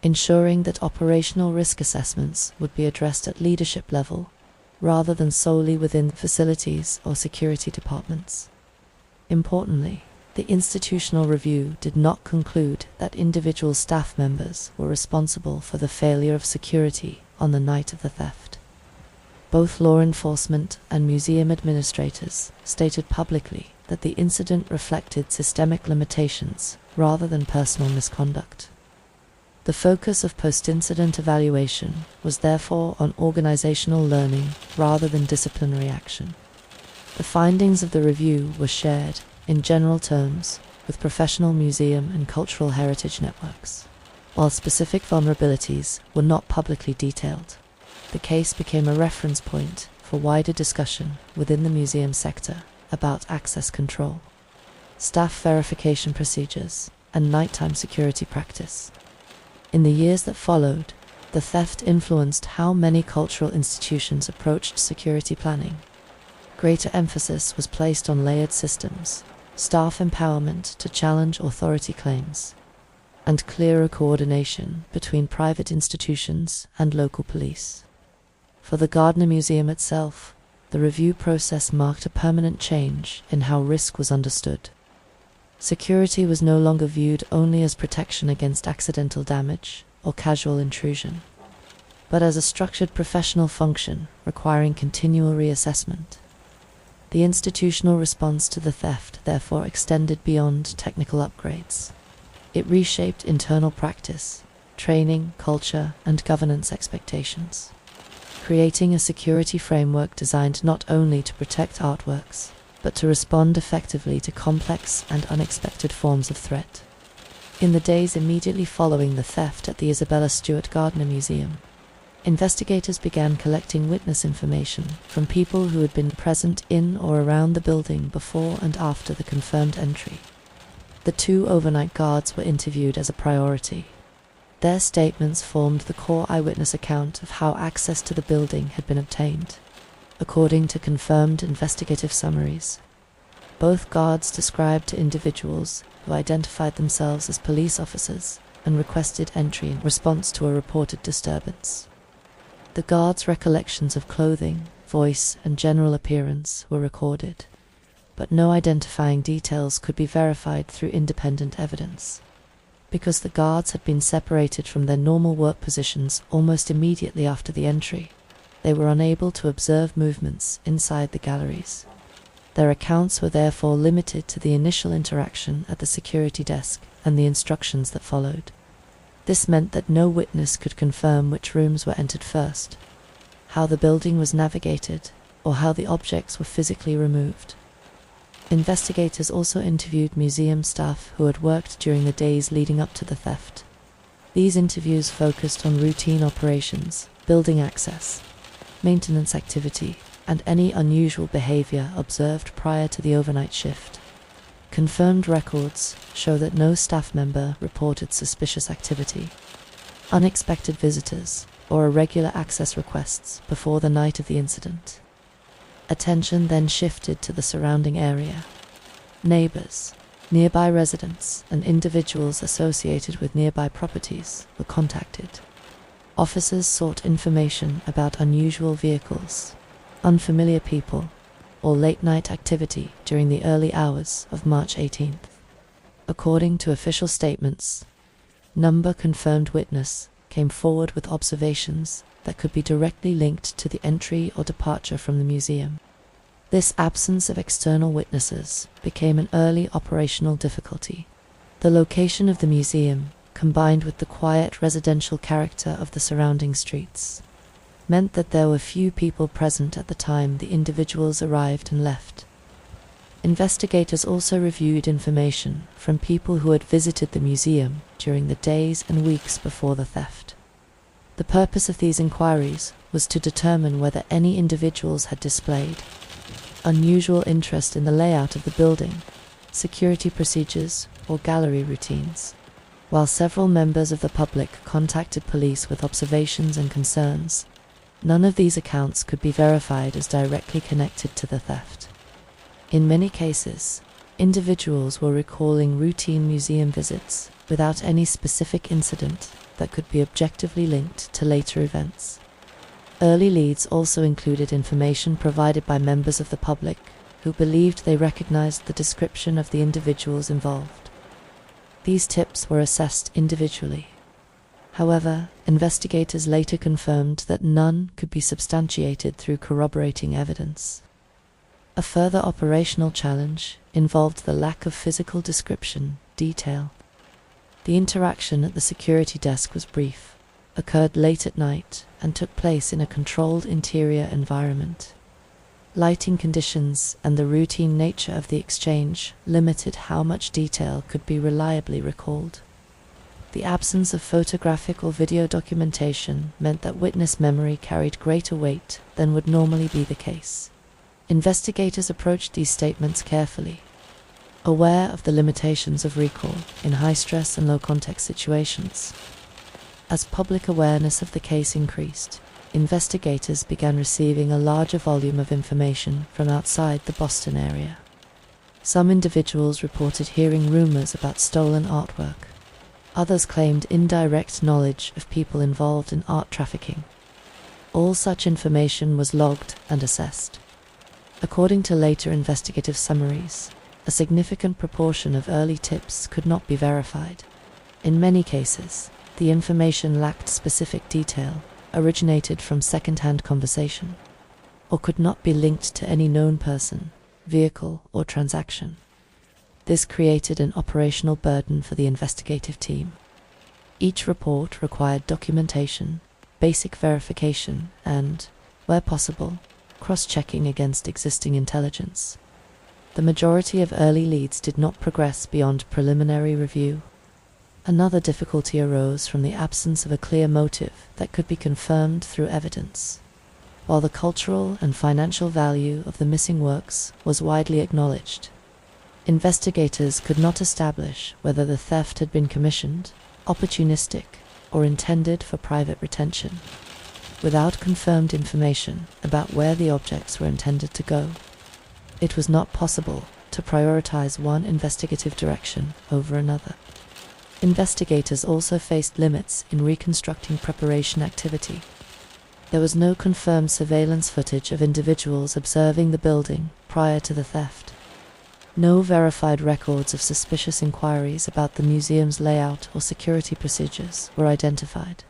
ensuring that operational risk assessments would be addressed at leadership level rather than solely within facilities or security departments. Importantly, the institutional review did not conclude that individual staff members were responsible for the failure of security on the night of the theft. Both law enforcement and museum administrators stated publicly that the incident reflected systemic limitations rather than personal misconduct. The focus of post-incident evaluation was therefore on organizational learning rather than disciplinary action. The findings of the review were shared, in general terms, with professional museum and cultural heritage networks. While specific vulnerabilities were not publicly detailed, the case became a reference point for wider discussion within the museum sector about access control, staff verification procedures, and nighttime security practice. In the years that followed, the theft influenced how many cultural institutions approached security planning. Greater emphasis was placed on layered systems, staff empowerment to challenge authority claims, and clearer coordination between private institutions and local police. For the Gardner Museum itself, the review process marked a permanent change in how risk was understood. Security was no longer viewed only as protection against accidental damage or casual intrusion, but as a structured professional function requiring continual reassessment. The institutional response to the theft therefore extended beyond technical upgrades. It reshaped internal practice, training, culture, and governance expectations, creating a security framework designed not only to protect artworks, but to respond effectively to complex and unexpected forms of threat. In the days immediately following the theft at the Isabella Stewart Gardner Museum, investigators began collecting witness information from people who had been present in or around the building before and after the confirmed entry. The 2 overnight guards were interviewed as a priority. Their statements formed the core eyewitness account of how access to the building had been obtained. According to confirmed investigative summaries, both guards described to individuals who identified themselves as police officers and requested entry in response to a reported disturbance. The guards' recollections of clothing, voice, and general appearance were recorded, but no identifying details could be verified through independent evidence. Because the guards had been separated from their normal work positions almost immediately after the entry, they were unable to observe movements inside the galleries. Their accounts were therefore limited to the initial interaction at the security desk and the instructions that followed. This meant that no witness could confirm which rooms were entered first, how the building was navigated, or how the objects were physically removed. Investigators also interviewed museum staff who had worked during the days leading up to the theft. These interviews focused on routine operations, building access, maintenance activity, and any unusual behavior observed prior to the overnight shift. Confirmed records show that no staff member reported suspicious activity, unexpected visitors, or irregular access requests before the night of the incident. Attention then shifted to the surrounding area. Neighbors, nearby residents, and individuals associated with nearby properties were contacted. Officers sought information about unusual vehicles, unfamiliar people, or late-night activity during the early hours of March 18th. According to official statements, number confirmed witness came forward with observations that could be directly linked to the entry or departure from the museum. This absence of external witnesses became an early operational difficulty. The location of the museum, combined with the quiet residential character of the surrounding streets, meant that there were few people present at the time the individuals arrived and left. Investigators also reviewed information from people who had visited the museum during the days and weeks before the theft. The purpose of these inquiries was to determine whether any individuals had displayed unusual interest in the layout of the building, security procedures, or gallery routines. While several members of the public contacted police with observations and concerns, none of these accounts could be verified as directly connected to the theft. In many cases, individuals were recalling routine museum visits without any specific incident that could be objectively linked to later events. Early leads also included information provided by members of the public who believed they recognized the description of the individuals involved. These tips were assessed individually. However, investigators later confirmed that none could be substantiated through corroborating evidence. A further operational challenge involved the lack of physical description detail. The interaction at the security desk was brief, occurred late at night, and took place in a controlled interior environment. Lighting conditions and the routine nature of the exchange limited how much detail could be reliably recalled. The absence of photographic or video documentation meant that witness memory carried greater weight than would normally be the case. Investigators approached these statements carefully, aware of the limitations of recall in high-stress and low-context situations. As public awareness of the case increased, investigators began receiving a larger volume of information from outside the Boston area. Some individuals reported hearing rumors about stolen artwork. Others claimed indirect knowledge of people involved in art trafficking. All such information was logged and assessed. According to later investigative summaries, a significant proportion of early tips could not be verified. In many cases, the information lacked specific detail, originated from second-hand conversation, or could not be linked to any known person, vehicle, or transaction. This created an operational burden for the investigative team. Each report required documentation, basic verification, and, where possible, cross-checking against existing intelligence. The majority of early leads did not progress beyond preliminary review. Another difficulty arose from the absence of a clear motive that could be confirmed through evidence. While the cultural and financial value of the missing works was widely acknowledged, investigators could not establish whether the theft had been commissioned, opportunistic, or intended for private retention. Without confirmed information about where the objects were intended to go, it was not possible to prioritize one investigative direction over another. Investigators also faced limits in reconstructing preparation activity. There was no confirmed surveillance footage of individuals observing the building prior to the theft. No verified records of suspicious inquiries about the museum's layout or security procedures were identified.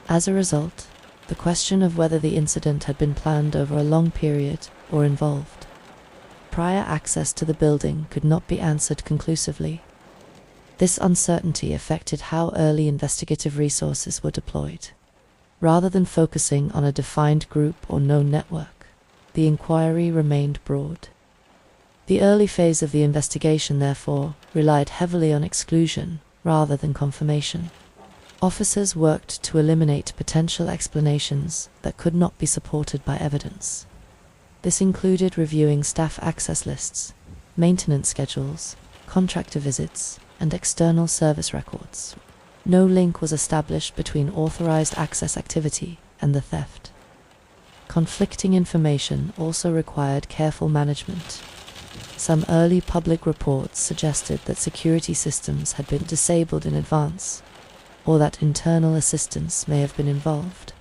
As a result, the question of whether the incident had been planned over a long period or involved prior access to the building could not be answered conclusively. This uncertainty affected how early investigative resources were deployed. Rather than focusing on a defined group or known network, the inquiry remained broad. The early phase of the investigation, therefore, relied heavily on exclusion rather than confirmation. Officers worked to eliminate potential explanations that could not be supported by evidence. This included reviewing staff access lists, maintenance schedules, contractor visits, and external service records. No link was established between authorized access activity and the theft. Conflicting information also required careful management. Some early public reports suggested that security systems had been disabled in advance, or that internal assistance may have been involved.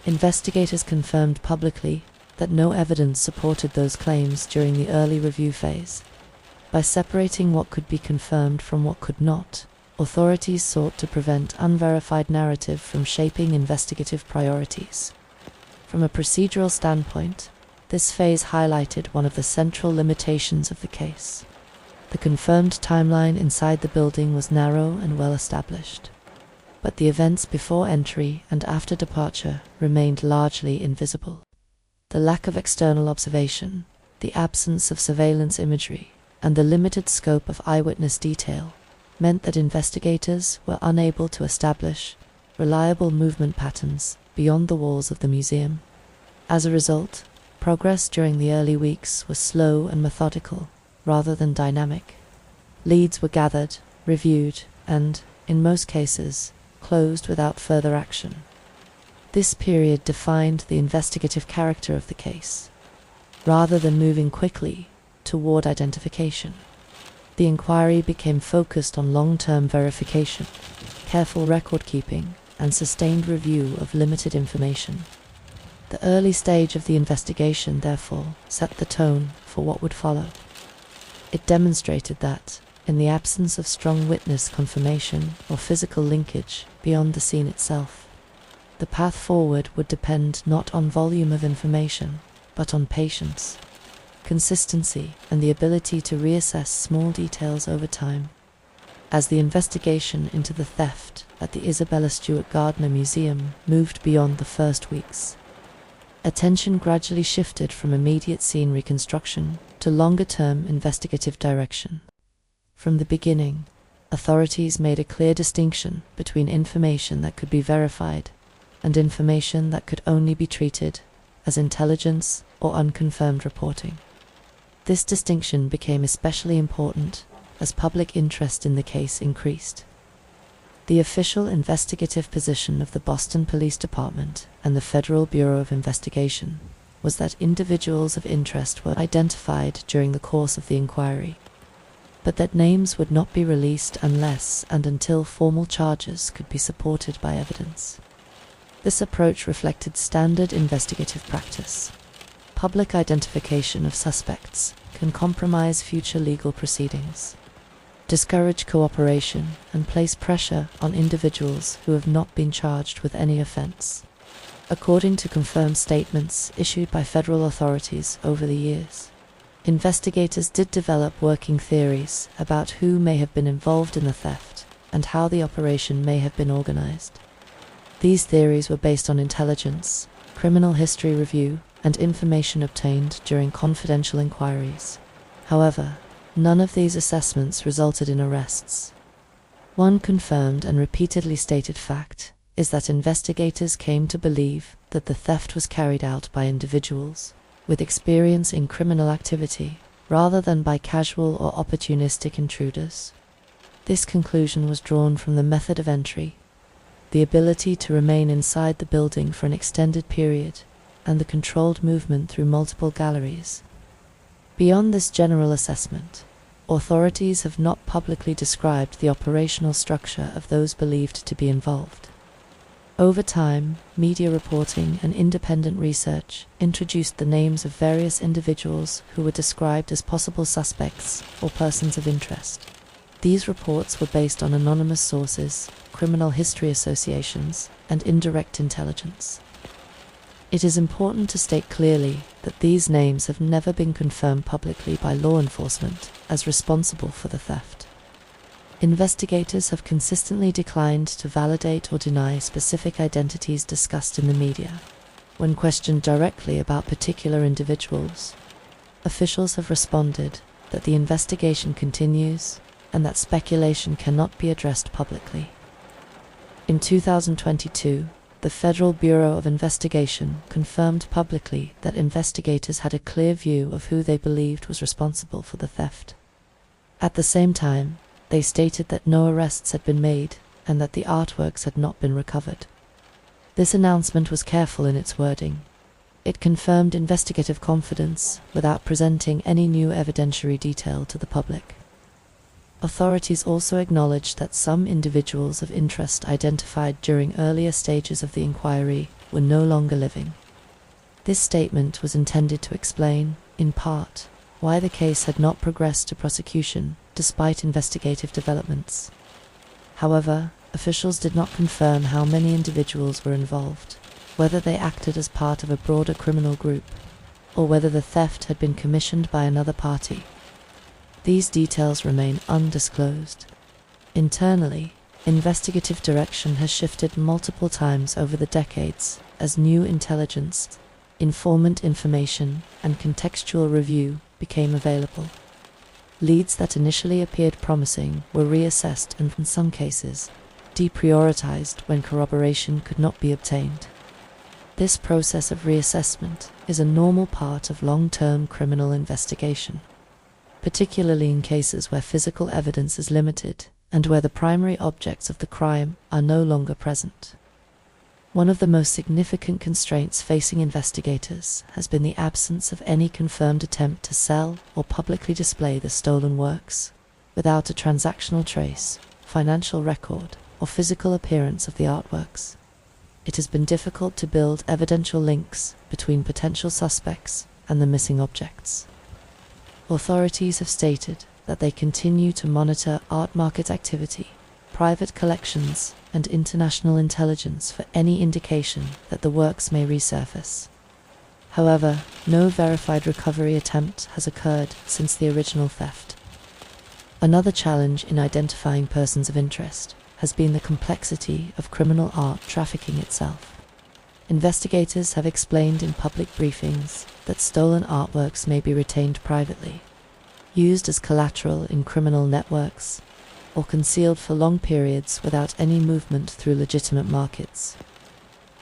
Investigators confirmed publicly that no evidence supported those claims during the early review phase. By separating what could be confirmed from what could not, authorities sought to prevent unverified narrative from shaping investigative priorities. From a procedural standpoint, this phase highlighted one of the central limitations of the case. The confirmed timeline inside the building was narrow and well established, but the events before entry and after departure remained largely invisible. The lack of external observation, the absence of surveillance imagery, and the limited scope of eyewitness detail meant that investigators were unable to establish reliable movement patterns beyond the walls of the museum. As a result, progress during the early weeks was slow and methodical rather than dynamic. Leads were gathered, reviewed, and, in most cases, closed without further action. This period defined the investigative character of the case. Rather than moving quickly toward identification, the inquiry became focused on long-term verification, careful record-keeping, and sustained review of limited information. The early stage of the investigation, therefore, set the tone for what would follow. It demonstrated that, in the absence of strong witness confirmation or physical linkage beyond the scene itself, the path forward would depend not on volume of information, but on patience, consistency, and the ability to reassess small details over time. As the investigation into the theft at the Isabella Stewart Gardner Museum moved beyond the first weeks, attention gradually shifted from immediate scene reconstruction to longer-term investigative direction. From the beginning, authorities made a clear distinction between information that could be verified and information that could only be treated as intelligence or unconfirmed reporting. This distinction became especially important as public interest in the case increased. The official investigative position of the Boston Police Department and the Federal Bureau of Investigation was that individuals of interest were identified during the course of the inquiry, but that names would not be released unless and until formal charges could be supported by evidence. This approach reflected standard investigative practice. public identification of suspects can compromise future legal proceedings, discourage cooperation, and place pressure on individuals who have not been charged with any offense. According to confirmed statements issued by federal authorities over the years, investigators did develop working theories about who may have been involved in the theft and how the operation may have been organized. These theories were based on intelligence, criminal history review, and information obtained during confidential inquiries. However, none of these assessments resulted in arrests. One confirmed and repeatedly stated fact is that investigators came to believe that the theft was carried out by individuals with experience in criminal activity rather than by casual or opportunistic intruders. This conclusion was drawn from the method of entry, the ability to remain inside the building for an extended period, and the controlled movement through multiple galleries. Beyond this general assessment, authorities have not publicly described the operational structure of those believed to be involved. Over time, media reporting and independent research introduced the names of various individuals who were described as possible suspects or persons of interest. These reports were based on anonymous sources, criminal history associations, and indirect intelligence. It is important to state clearly that these names have never been confirmed publicly by law enforcement as responsible for the theft. Investigators have consistently declined to validate or deny specific identities discussed in the media. When questioned directly about particular individuals, officials have responded that the investigation continues and that speculation cannot be addressed publicly. In 2022, the Federal Bureau of Investigation confirmed publicly that investigators had a clear view of who they believed was responsible for the theft. At the same time, they stated that no arrests had been made and that the artworks had not been recovered. This announcement was careful in its wording. It confirmed investigative confidence without presenting any new evidentiary detail to the public. Authorities also acknowledged that some individuals of interest identified during earlier stages of the inquiry were no longer living. This statement was intended to explain, in part, why the case had not progressed to prosecution despite investigative developments. However, officials did not confirm how many individuals were involved, whether they acted as part of a broader criminal group, or whether the theft had been commissioned by another party. These details remain undisclosed. Internally, investigative direction has shifted multiple times over the decades as new intelligence, informant information, and contextual review became available. Leads that initially appeared promising were reassessed and, in some cases, deprioritized when corroboration could not be obtained. This process of reassessment is a normal part of long-term criminal investigation, particularly in cases where physical evidence is limited and where the primary objects of the crime are no longer present. One of the most significant constraints facing investigators has been the absence of any confirmed attempt to sell or publicly display the stolen works, without a transactional trace, financial record, or physical appearance of the artworks. It has been difficult to build evidential links between potential suspects and the missing objects. Authorities have stated that they continue to monitor art market activity, private collections, and international intelligence for any indication that the works may resurface. However, no verified recovery attempt has occurred since the original theft. Another challenge in identifying persons of interest has been the complexity of criminal art trafficking itself. Investigators have explained in public briefings that stolen artworks may be retained privately, used as collateral in criminal networks, or concealed for long periods without any movement through legitimate markets.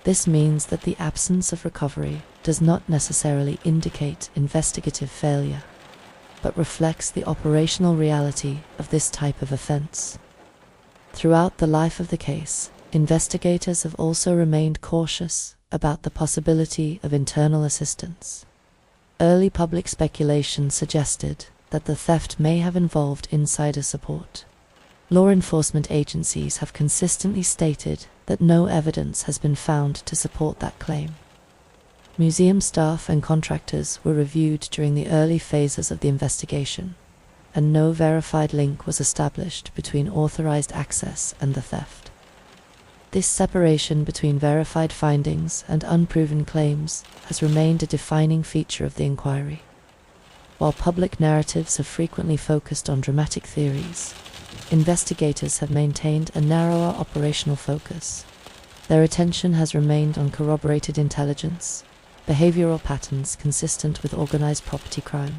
This means that the absence of recovery does not necessarily indicate investigative failure, but reflects the operational reality of this type of offense. Throughout the life of the case, investigators have also remained cautious about the possibility of internal assistance. Early public speculation suggested that the theft may have involved insider support. Law enforcement agencies have consistently stated that no evidence has been found to support that claim. Museum staff and contractors were reviewed during the early phases of the investigation, and no verified link was established between authorized access and the theft. This separation between verified findings and unproven claims has remained a defining feature of the inquiry. While public narratives have frequently focused on dramatic theories, investigators have maintained a narrower operational focus. Their attention has remained on corroborated intelligence, behavioral patterns consistent with organized property crime,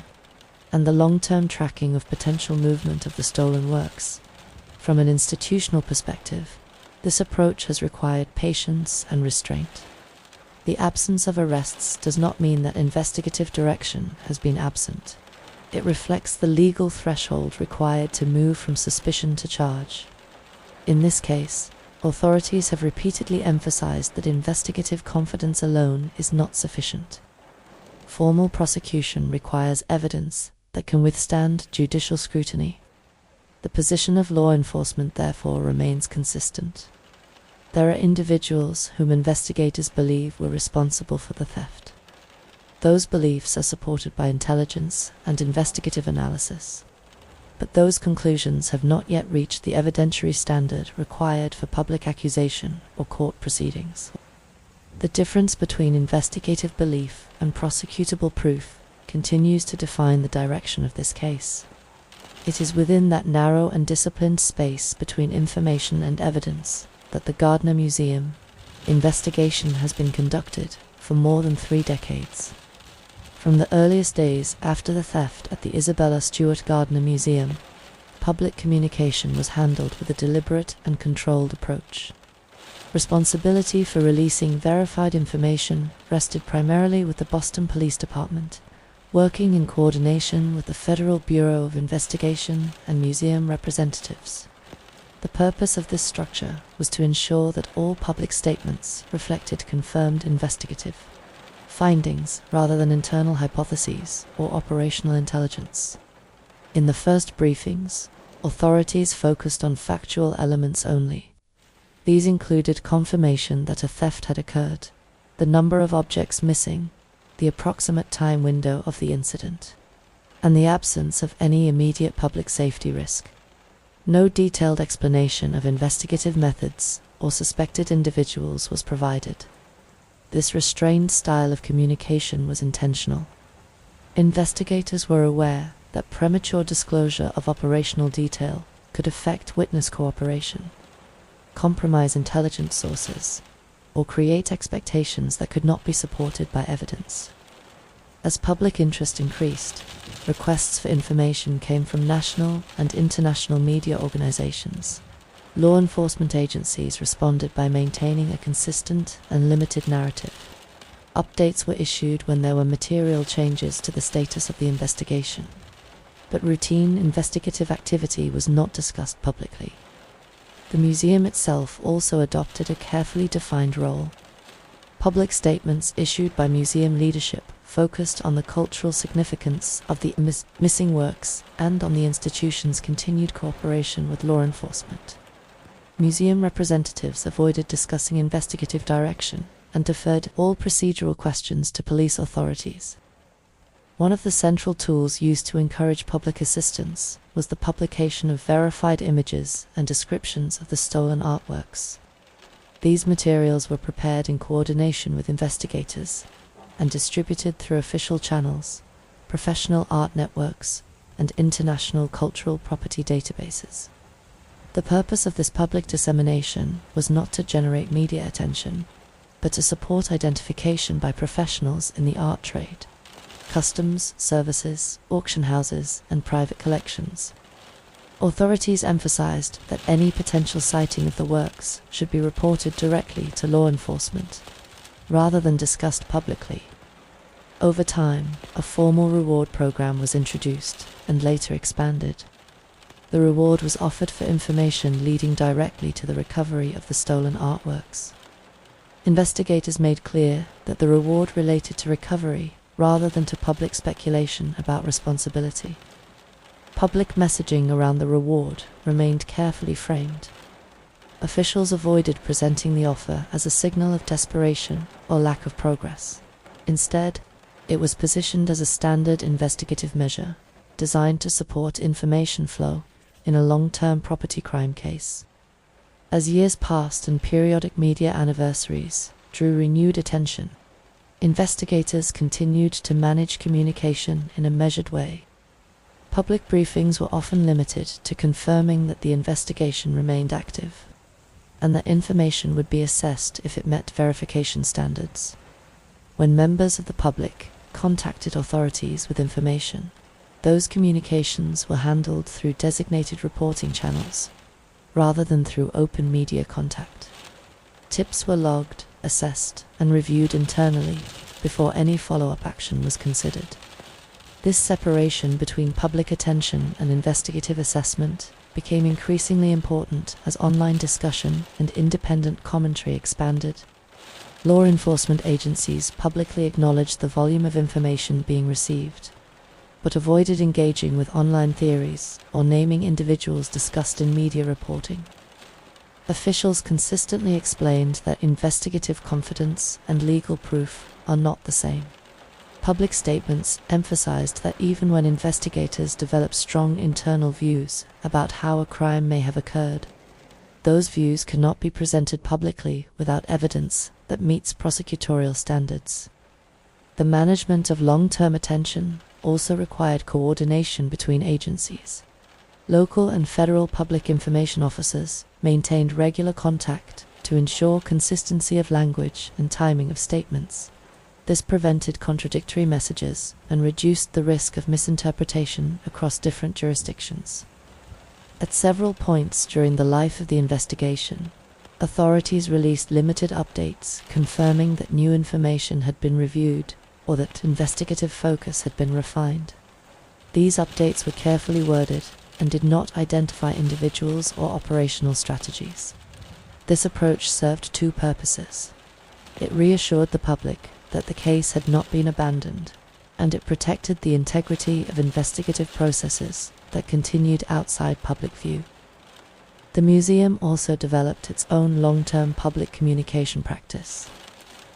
and the long-term tracking of potential movement of the stolen works. From an institutional perspective, this approach has required patience and restraint. The absence of arrests does not mean that investigative direction has been absent. It reflects the legal threshold required to move from suspicion to charge. In this case, authorities have repeatedly emphasized that investigative confidence alone is not sufficient. Formal prosecution requires evidence that can withstand judicial scrutiny. The position of law enforcement, therefore, remains consistent. There are individuals whom investigators believe were responsible for the theft. Those beliefs are supported by intelligence and investigative analysis, but those conclusions have not yet reached the evidentiary standard required for public accusation or court proceedings. The difference between investigative belief and prosecutable proof continues to define the direction of this case. It is within that narrow and disciplined space between information and evidence that the Gardner Museum investigation has been conducted for more than 3 decades. From the earliest days after the theft at the Isabella Stewart Gardner Museum, public communication was handled with a deliberate and controlled approach. Responsibility for releasing verified information rested primarily with the Boston Police Department, working in coordination with the Federal Bureau of Investigation and museum representatives. The purpose of this structure was to ensure that all public statements reflected confirmed investigative findings rather than internal hypotheses or operational intelligence. In the first briefings, authorities focused on factual elements only. These included confirmation that a theft had occurred, the number of objects missing, the approximate time window of the incident, and the absence of any immediate public safety risk. No detailed explanation of investigative methods or suspected individuals was provided. This restrained style of communication was intentional. Investigators were aware that premature disclosure of operational detail could affect witness cooperation, compromise intelligence sources, or create expectations that could not be supported by evidence. As public interest increased, requests for information came from national and international media organizations. Law enforcement agencies responded by maintaining a consistent and limited narrative. Updates were issued when there were material changes to the status of the investigation, but routine investigative activity was not discussed publicly. The museum itself also adopted a carefully defined role. Public statements issued by museum leadership focused on the cultural significance of the missing works and on the institution's continued cooperation with law enforcement. Museum representatives avoided discussing investigative direction and deferred all procedural questions to police authorities. One of the central tools used to encourage public assistance was the publication of verified images and descriptions of the stolen artworks. These materials were prepared in coordination with investigators and distributed through official channels, professional art networks, and international cultural property databases. The purpose of this public dissemination was not to generate media attention, but to support identification by professionals in the art trade, customs, services, auction houses, and private collections. Authorities emphasized that any potential sighting of the works should be reported directly to law enforcement, rather than discussed publicly. Over time, a formal reward program was introduced and later expanded. The reward was offered for information leading directly to the recovery of the stolen artworks. Investigators made clear that the reward related to recovery rather than to public speculation about responsibility. Public messaging around the reward remained carefully framed. Officials avoided presenting the offer as a signal of desperation or lack of progress. Instead, it was positioned as a standard investigative measure, designed to support information flow in a long-term property crime case. As years passed and periodic media anniversaries drew renewed attention, investigators continued to manage communication in a measured way. Public briefings were often limited to confirming that the investigation remained active, and that information would be assessed if it met verification standards. When members of the public contacted authorities with information, those communications were handled through designated reporting channels, rather than through open media contact. Tips were logged, assessed, and reviewed internally before any follow-up action was considered. This separation between public attention and investigative assessment became increasingly important as online discussion and independent commentary expanded. Law enforcement agencies publicly acknowledged the volume of information being received, but avoided engaging with online theories or naming individuals discussed in media reporting. Officials consistently explained that investigative confidence and legal proof are not the same. Public statements emphasized that even when investigators develop strong internal views about how a crime may have occurred, those views cannot be presented publicly without evidence that meets prosecutorial standards. The management of long-term attention also required coordination between agencies. Local and federal public information officers maintained regular contact to ensure consistency of language and timing of statements. This prevented contradictory messages and reduced the risk of misinterpretation across different jurisdictions. At several points during the life of the investigation, authorities released limited updates confirming that new information had been reviewed or that investigative focus had been refined. These updates were carefully worded and did not identify individuals or operational strategies. This approach served two purposes. It reassured the public that the case had not been abandoned, and it protected the integrity of investigative processes that continued outside public view. The museum also developed its own long-term public communication practice.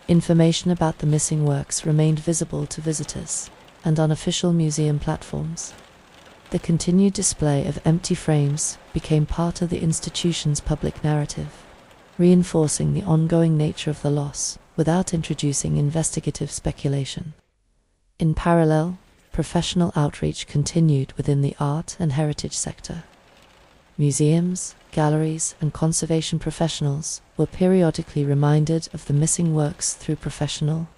Information about the missing works remained visible to visitors and on official museum platforms. The continued display of empty frames became part of the institution's public narrative, reinforcing the ongoing nature of the loss without introducing investigative speculation. In parallel, professional outreach continued within the art and heritage sector. Museums, galleries, and conservation professionals were periodically reminded of the missing works through professional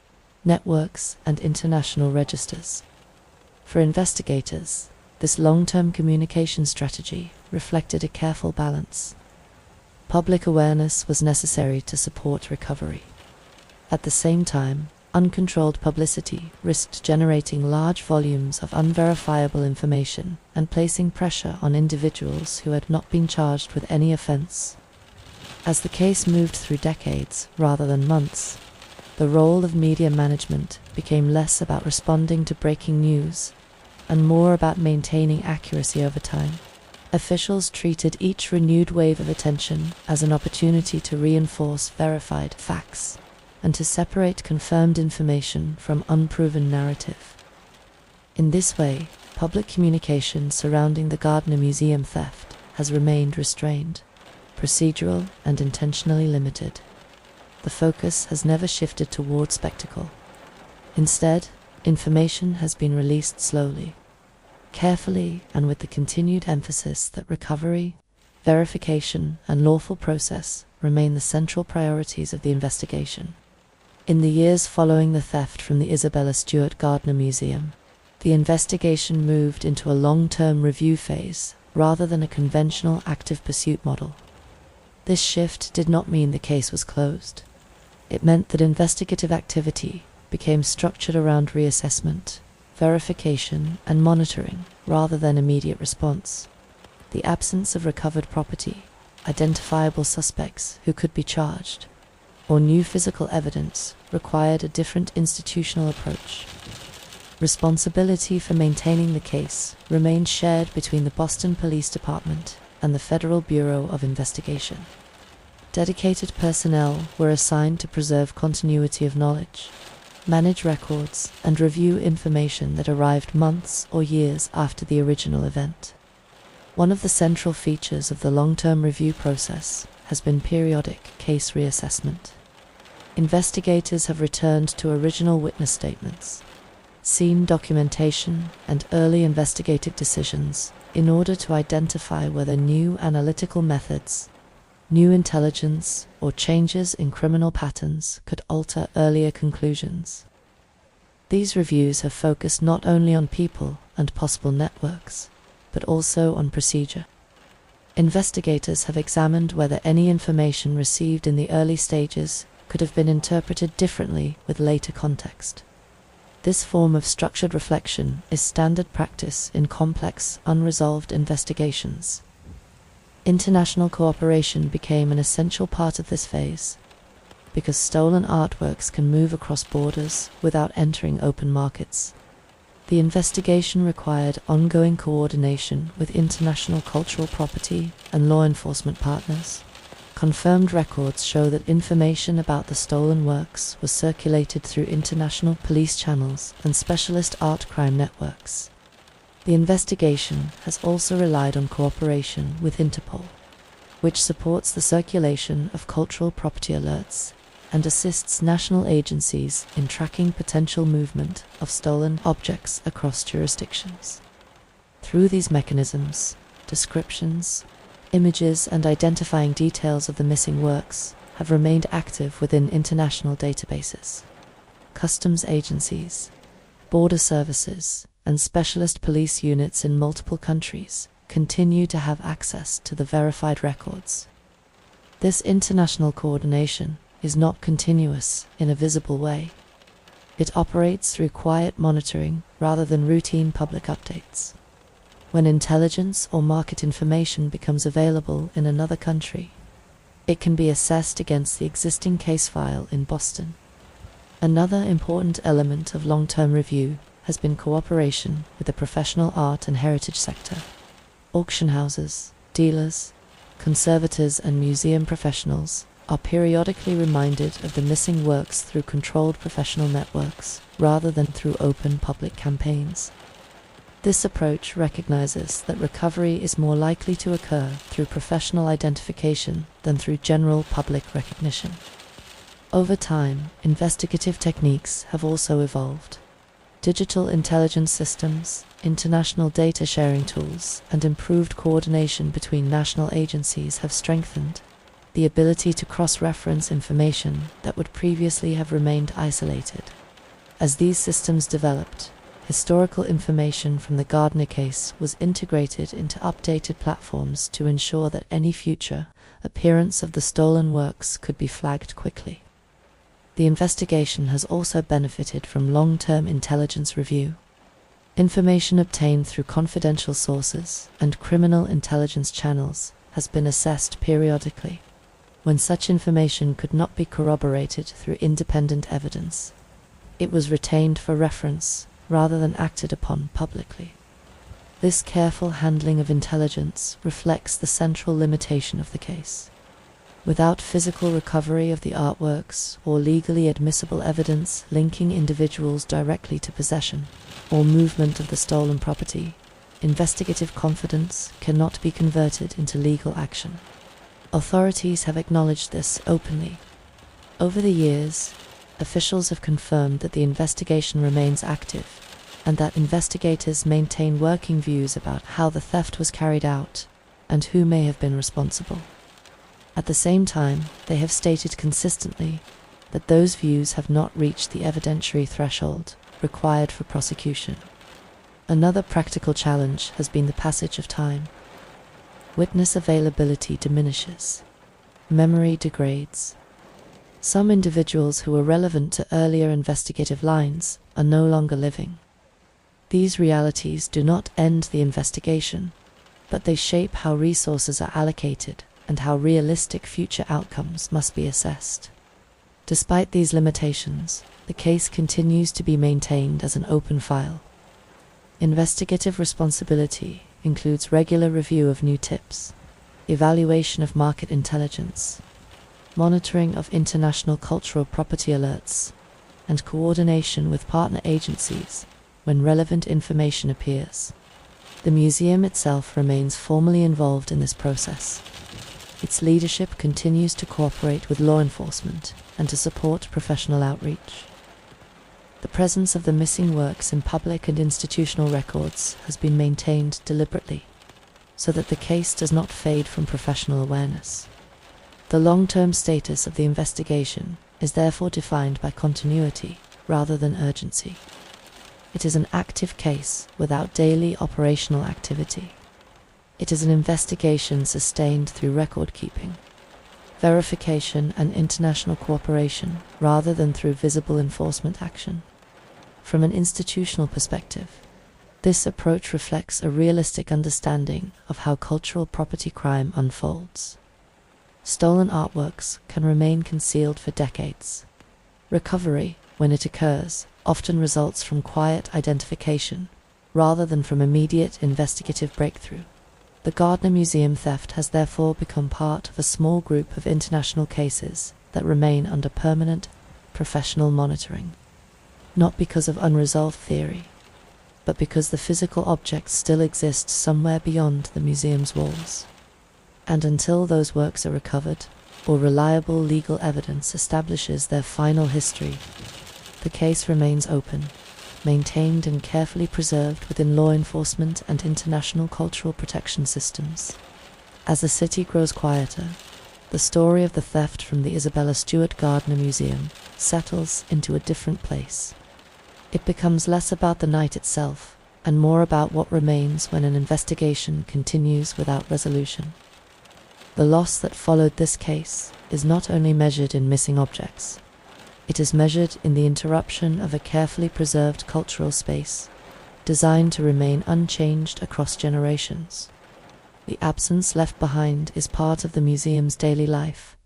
networks and international registers. For investigators, this long-term communication strategy reflected a careful balance. Public awareness was necessary to support recovery. At the same time, uncontrolled publicity risked generating large volumes of unverifiable information and placing pressure on individuals who had not been charged with any offense. As the case moved through decades rather than months, the role of media management became less about responding to breaking news and more about maintaining accuracy over time. Officials treated each renewed wave of attention as an opportunity to reinforce verified facts and to separate confirmed information from unproven narrative. In this way, public communication surrounding the Gardner Museum theft has remained restrained, procedural, and intentionally limited. The focus has never shifted toward spectacle. Instead, information has been released slowly, carefully, and with the continued emphasis that recovery, verification, and lawful process remain the central priorities of the investigation. In the years following the theft from the Isabella Stewart Gardner Museum, the investigation moved into a long-term review phase rather than a conventional active pursuit model. This shift did not mean the case was closed. It meant that investigative activity became structured around reassessment, verification, and monitoring rather than immediate response. The absence of recovered property, identifiable suspects who could be charged, or new physical evidence required a different institutional approach. Responsibility for maintaining the case remained shared between the Boston Police Department and the Federal Bureau of Investigation. Dedicated personnel were assigned to preserve continuity of knowledge, manage records, and review information that arrived months or years after the original event. One of the central features of the long-term review process has been periodic case reassessment. Investigators have returned to original witness statements, scene documentation, and early investigative decisions in order to identify whether new analytical methods, new intelligence, or changes in criminal patterns could alter earlier conclusions. These reviews have focused not only on people and possible networks, but also on procedure. Investigators have examined whether any information received in the early stages could have been interpreted differently with later context. This form of structured reflection is standard practice in complex, unresolved investigations. International cooperation became an essential part of this phase, because stolen artworks can move across borders without entering open markets. The investigation required ongoing coordination with international cultural property and law enforcement partners. Confirmed records show that information about the stolen works was circulated through international police channels and specialist art crime networks. The investigation has also relied on cooperation with Interpol, which supports the circulation of cultural property alerts and assists national agencies in tracking potential movement of stolen objects across jurisdictions. Through these mechanisms, descriptions, images, and identifying details of the missing works have remained active within international databases. Customs agencies, border services, and specialist police units in multiple countries continue to have access to the verified records. This international coordination is not continuous in a visible way. It operates through quiet monitoring rather than routine public updates. When intelligence or market information becomes available in another country, it can be assessed against the existing case file in Boston. Another important element of long-term review has been cooperation with the professional art and heritage sector. Auction houses, dealers, conservators, and museum professionals are periodically reminded of the missing works through controlled professional networks rather than through open public campaigns. This approach recognizes that recovery is more likely to occur through professional identification than through general public recognition. Over time, investigative techniques have also evolved. Digital intelligence systems, international data sharing tools, and improved coordination between national agencies have strengthened the ability to cross-reference information that would previously have remained isolated. As these systems developed, historical information from the Gardner case was integrated into updated platforms to ensure that any future appearance of the stolen works could be flagged quickly. The investigation has also benefited from long-term intelligence review. Information obtained through confidential sources and criminal intelligence channels has been assessed periodically. When such information could not be corroborated through independent evidence, it was retained for reference rather than acted upon publicly. This careful handling of intelligence reflects the central limitation of the case. Without physical recovery of the artworks or legally admissible evidence linking individuals directly to possession or movement of the stolen property, investigative confidence cannot be converted into legal action. Authorities have acknowledged this openly. Over the years, officials have confirmed that the investigation remains active and that investigators maintain working views about how the theft was carried out and who may have been responsible. At the same time, they have stated consistently that those views have not reached the evidentiary threshold required for prosecution. Another practical challenge has been the passage of time. Witness availability diminishes. Memory degrades. Some individuals who were relevant to earlier investigative lines are no longer living. These realities do not end the investigation, but they shape how resources are allocated and how realistic future outcomes must be assessed. Despite these limitations, the case continues to be maintained as an open file. Investigative responsibility includes regular review of new tips, evaluation of market intelligence, monitoring of international cultural property alerts, and coordination with partner agencies when relevant information appears. The museum itself remains formally involved in this process. Its leadership continues to cooperate with law enforcement and to support professional outreach. The presence of the missing works in public and institutional records has been maintained deliberately, so that the case does not fade from professional awareness. The long-term status of the investigation is therefore defined by continuity rather than urgency. It is an active case without daily operational activity. It is an investigation sustained through record-keeping, verification and international cooperation rather than through visible enforcement action. From an institutional perspective, this approach reflects a realistic understanding of how cultural property crime unfolds. Stolen artworks can remain concealed for decades. Recovery, when it occurs, often results from quiet identification rather than from immediate investigative breakthrough. The Gardner Museum theft has therefore become part of a small group of international cases that remain under permanent, professional monitoring. Not because of unresolved theory, but because the physical objects still exist somewhere beyond the museum's walls. And until those works are recovered, or reliable legal evidence establishes their final history, the case remains open, maintained and carefully preserved within law enforcement and international cultural protection systems. As the city grows quieter, the story of the theft from the Isabella Stewart Gardner Museum settles into a different place. It becomes less about the night itself, and more about what remains when an investigation continues without resolution. The loss that followed this case is not only measured in missing objects, it is measured in the interruption of a carefully preserved cultural space, designed to remain unchanged across generations. The absence left behind is part of the museum's daily life,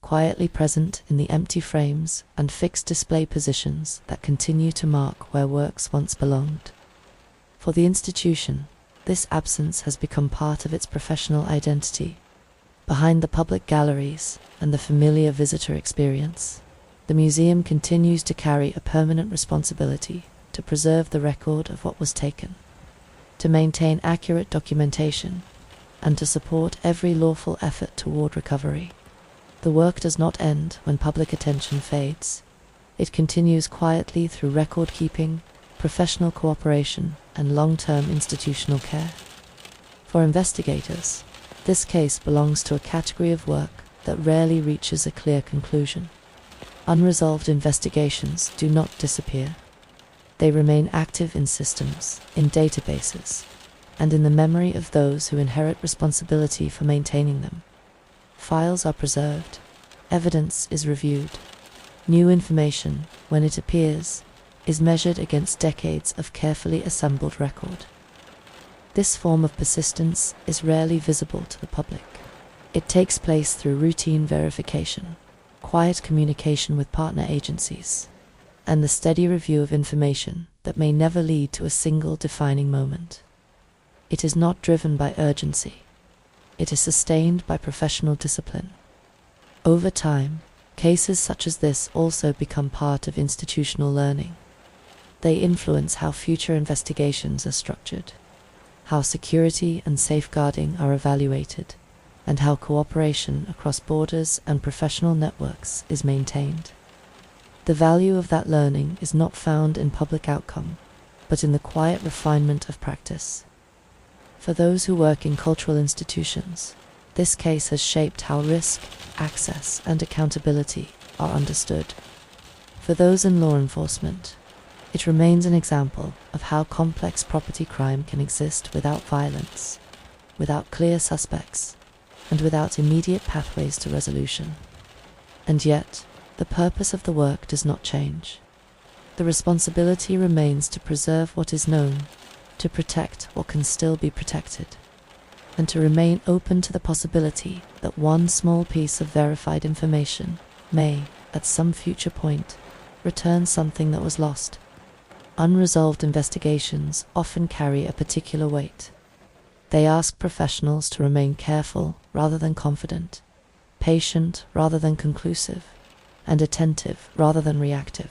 quietly present in the empty frames and fixed display positions that continue to mark where works once belonged. For the institution, this absence has become part of its professional identity. Behind the public galleries and the familiar visitor experience, the museum continues to carry a permanent responsibility to preserve the record of what was taken, to maintain accurate documentation, and to support every lawful effort toward recovery. The work does not end when public attention fades. It continues quietly through record-keeping, professional cooperation, and long-term institutional care. For investigators, this case belongs to a category of work that rarely reaches a clear conclusion. Unresolved investigations do not disappear. They remain active in systems, in databases, and in the memory of those who inherit responsibility for maintaining them. Files are preserved, evidence is reviewed. New information, when it appears, is measured against decades of carefully assembled record. This form of persistence is rarely visible to the public. It takes place through routine verification, quiet communication with partner agencies, and the steady review of information that may never lead to a single defining moment. It is not driven by urgency. It is sustained by professional discipline. Over time, cases such as this also become part of institutional learning. They influence how future investigations are structured, how security and safeguarding are evaluated, and how cooperation across borders and professional networks is maintained. The value of that learning is not found in public outcome, but in the quiet refinement of practice. For those who work in cultural institutions, this case has shaped how risk, access, and accountability are understood. For those in law enforcement, it remains an example of how complex property crime can exist without violence, without clear suspects, and without immediate pathways to resolution. And yet, the purpose of the work does not change. The responsibility remains to preserve what is known, to protect what can still be protected, and to remain open to the possibility that one small piece of verified information may, at some future point, return something that was lost. Unresolved investigations often carry a particular weight. They ask professionals to remain careful rather than confident, patient rather than conclusive, and attentive rather than reactive.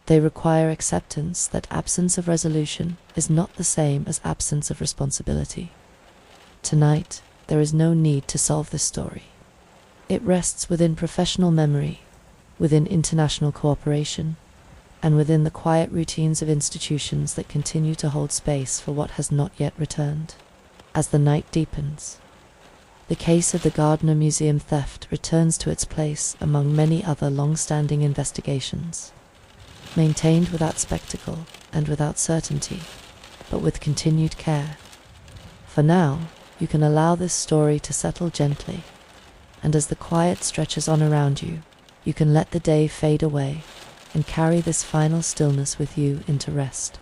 They require acceptance that absence of resolution is not the same as absence of responsibility. Tonight, there is no need to solve this story. It rests within professional memory, within international cooperation, and within the quiet routines of institutions that continue to hold space for what has not yet returned. As the night deepens, the case of the Gardner Museum theft returns to its place among many other long-standing investigations, maintained without spectacle and without certainty, but with continued care. For now, you can allow this story to settle gently, and as the quiet stretches on around you, you can let the day fade away and carry this final stillness with you into rest.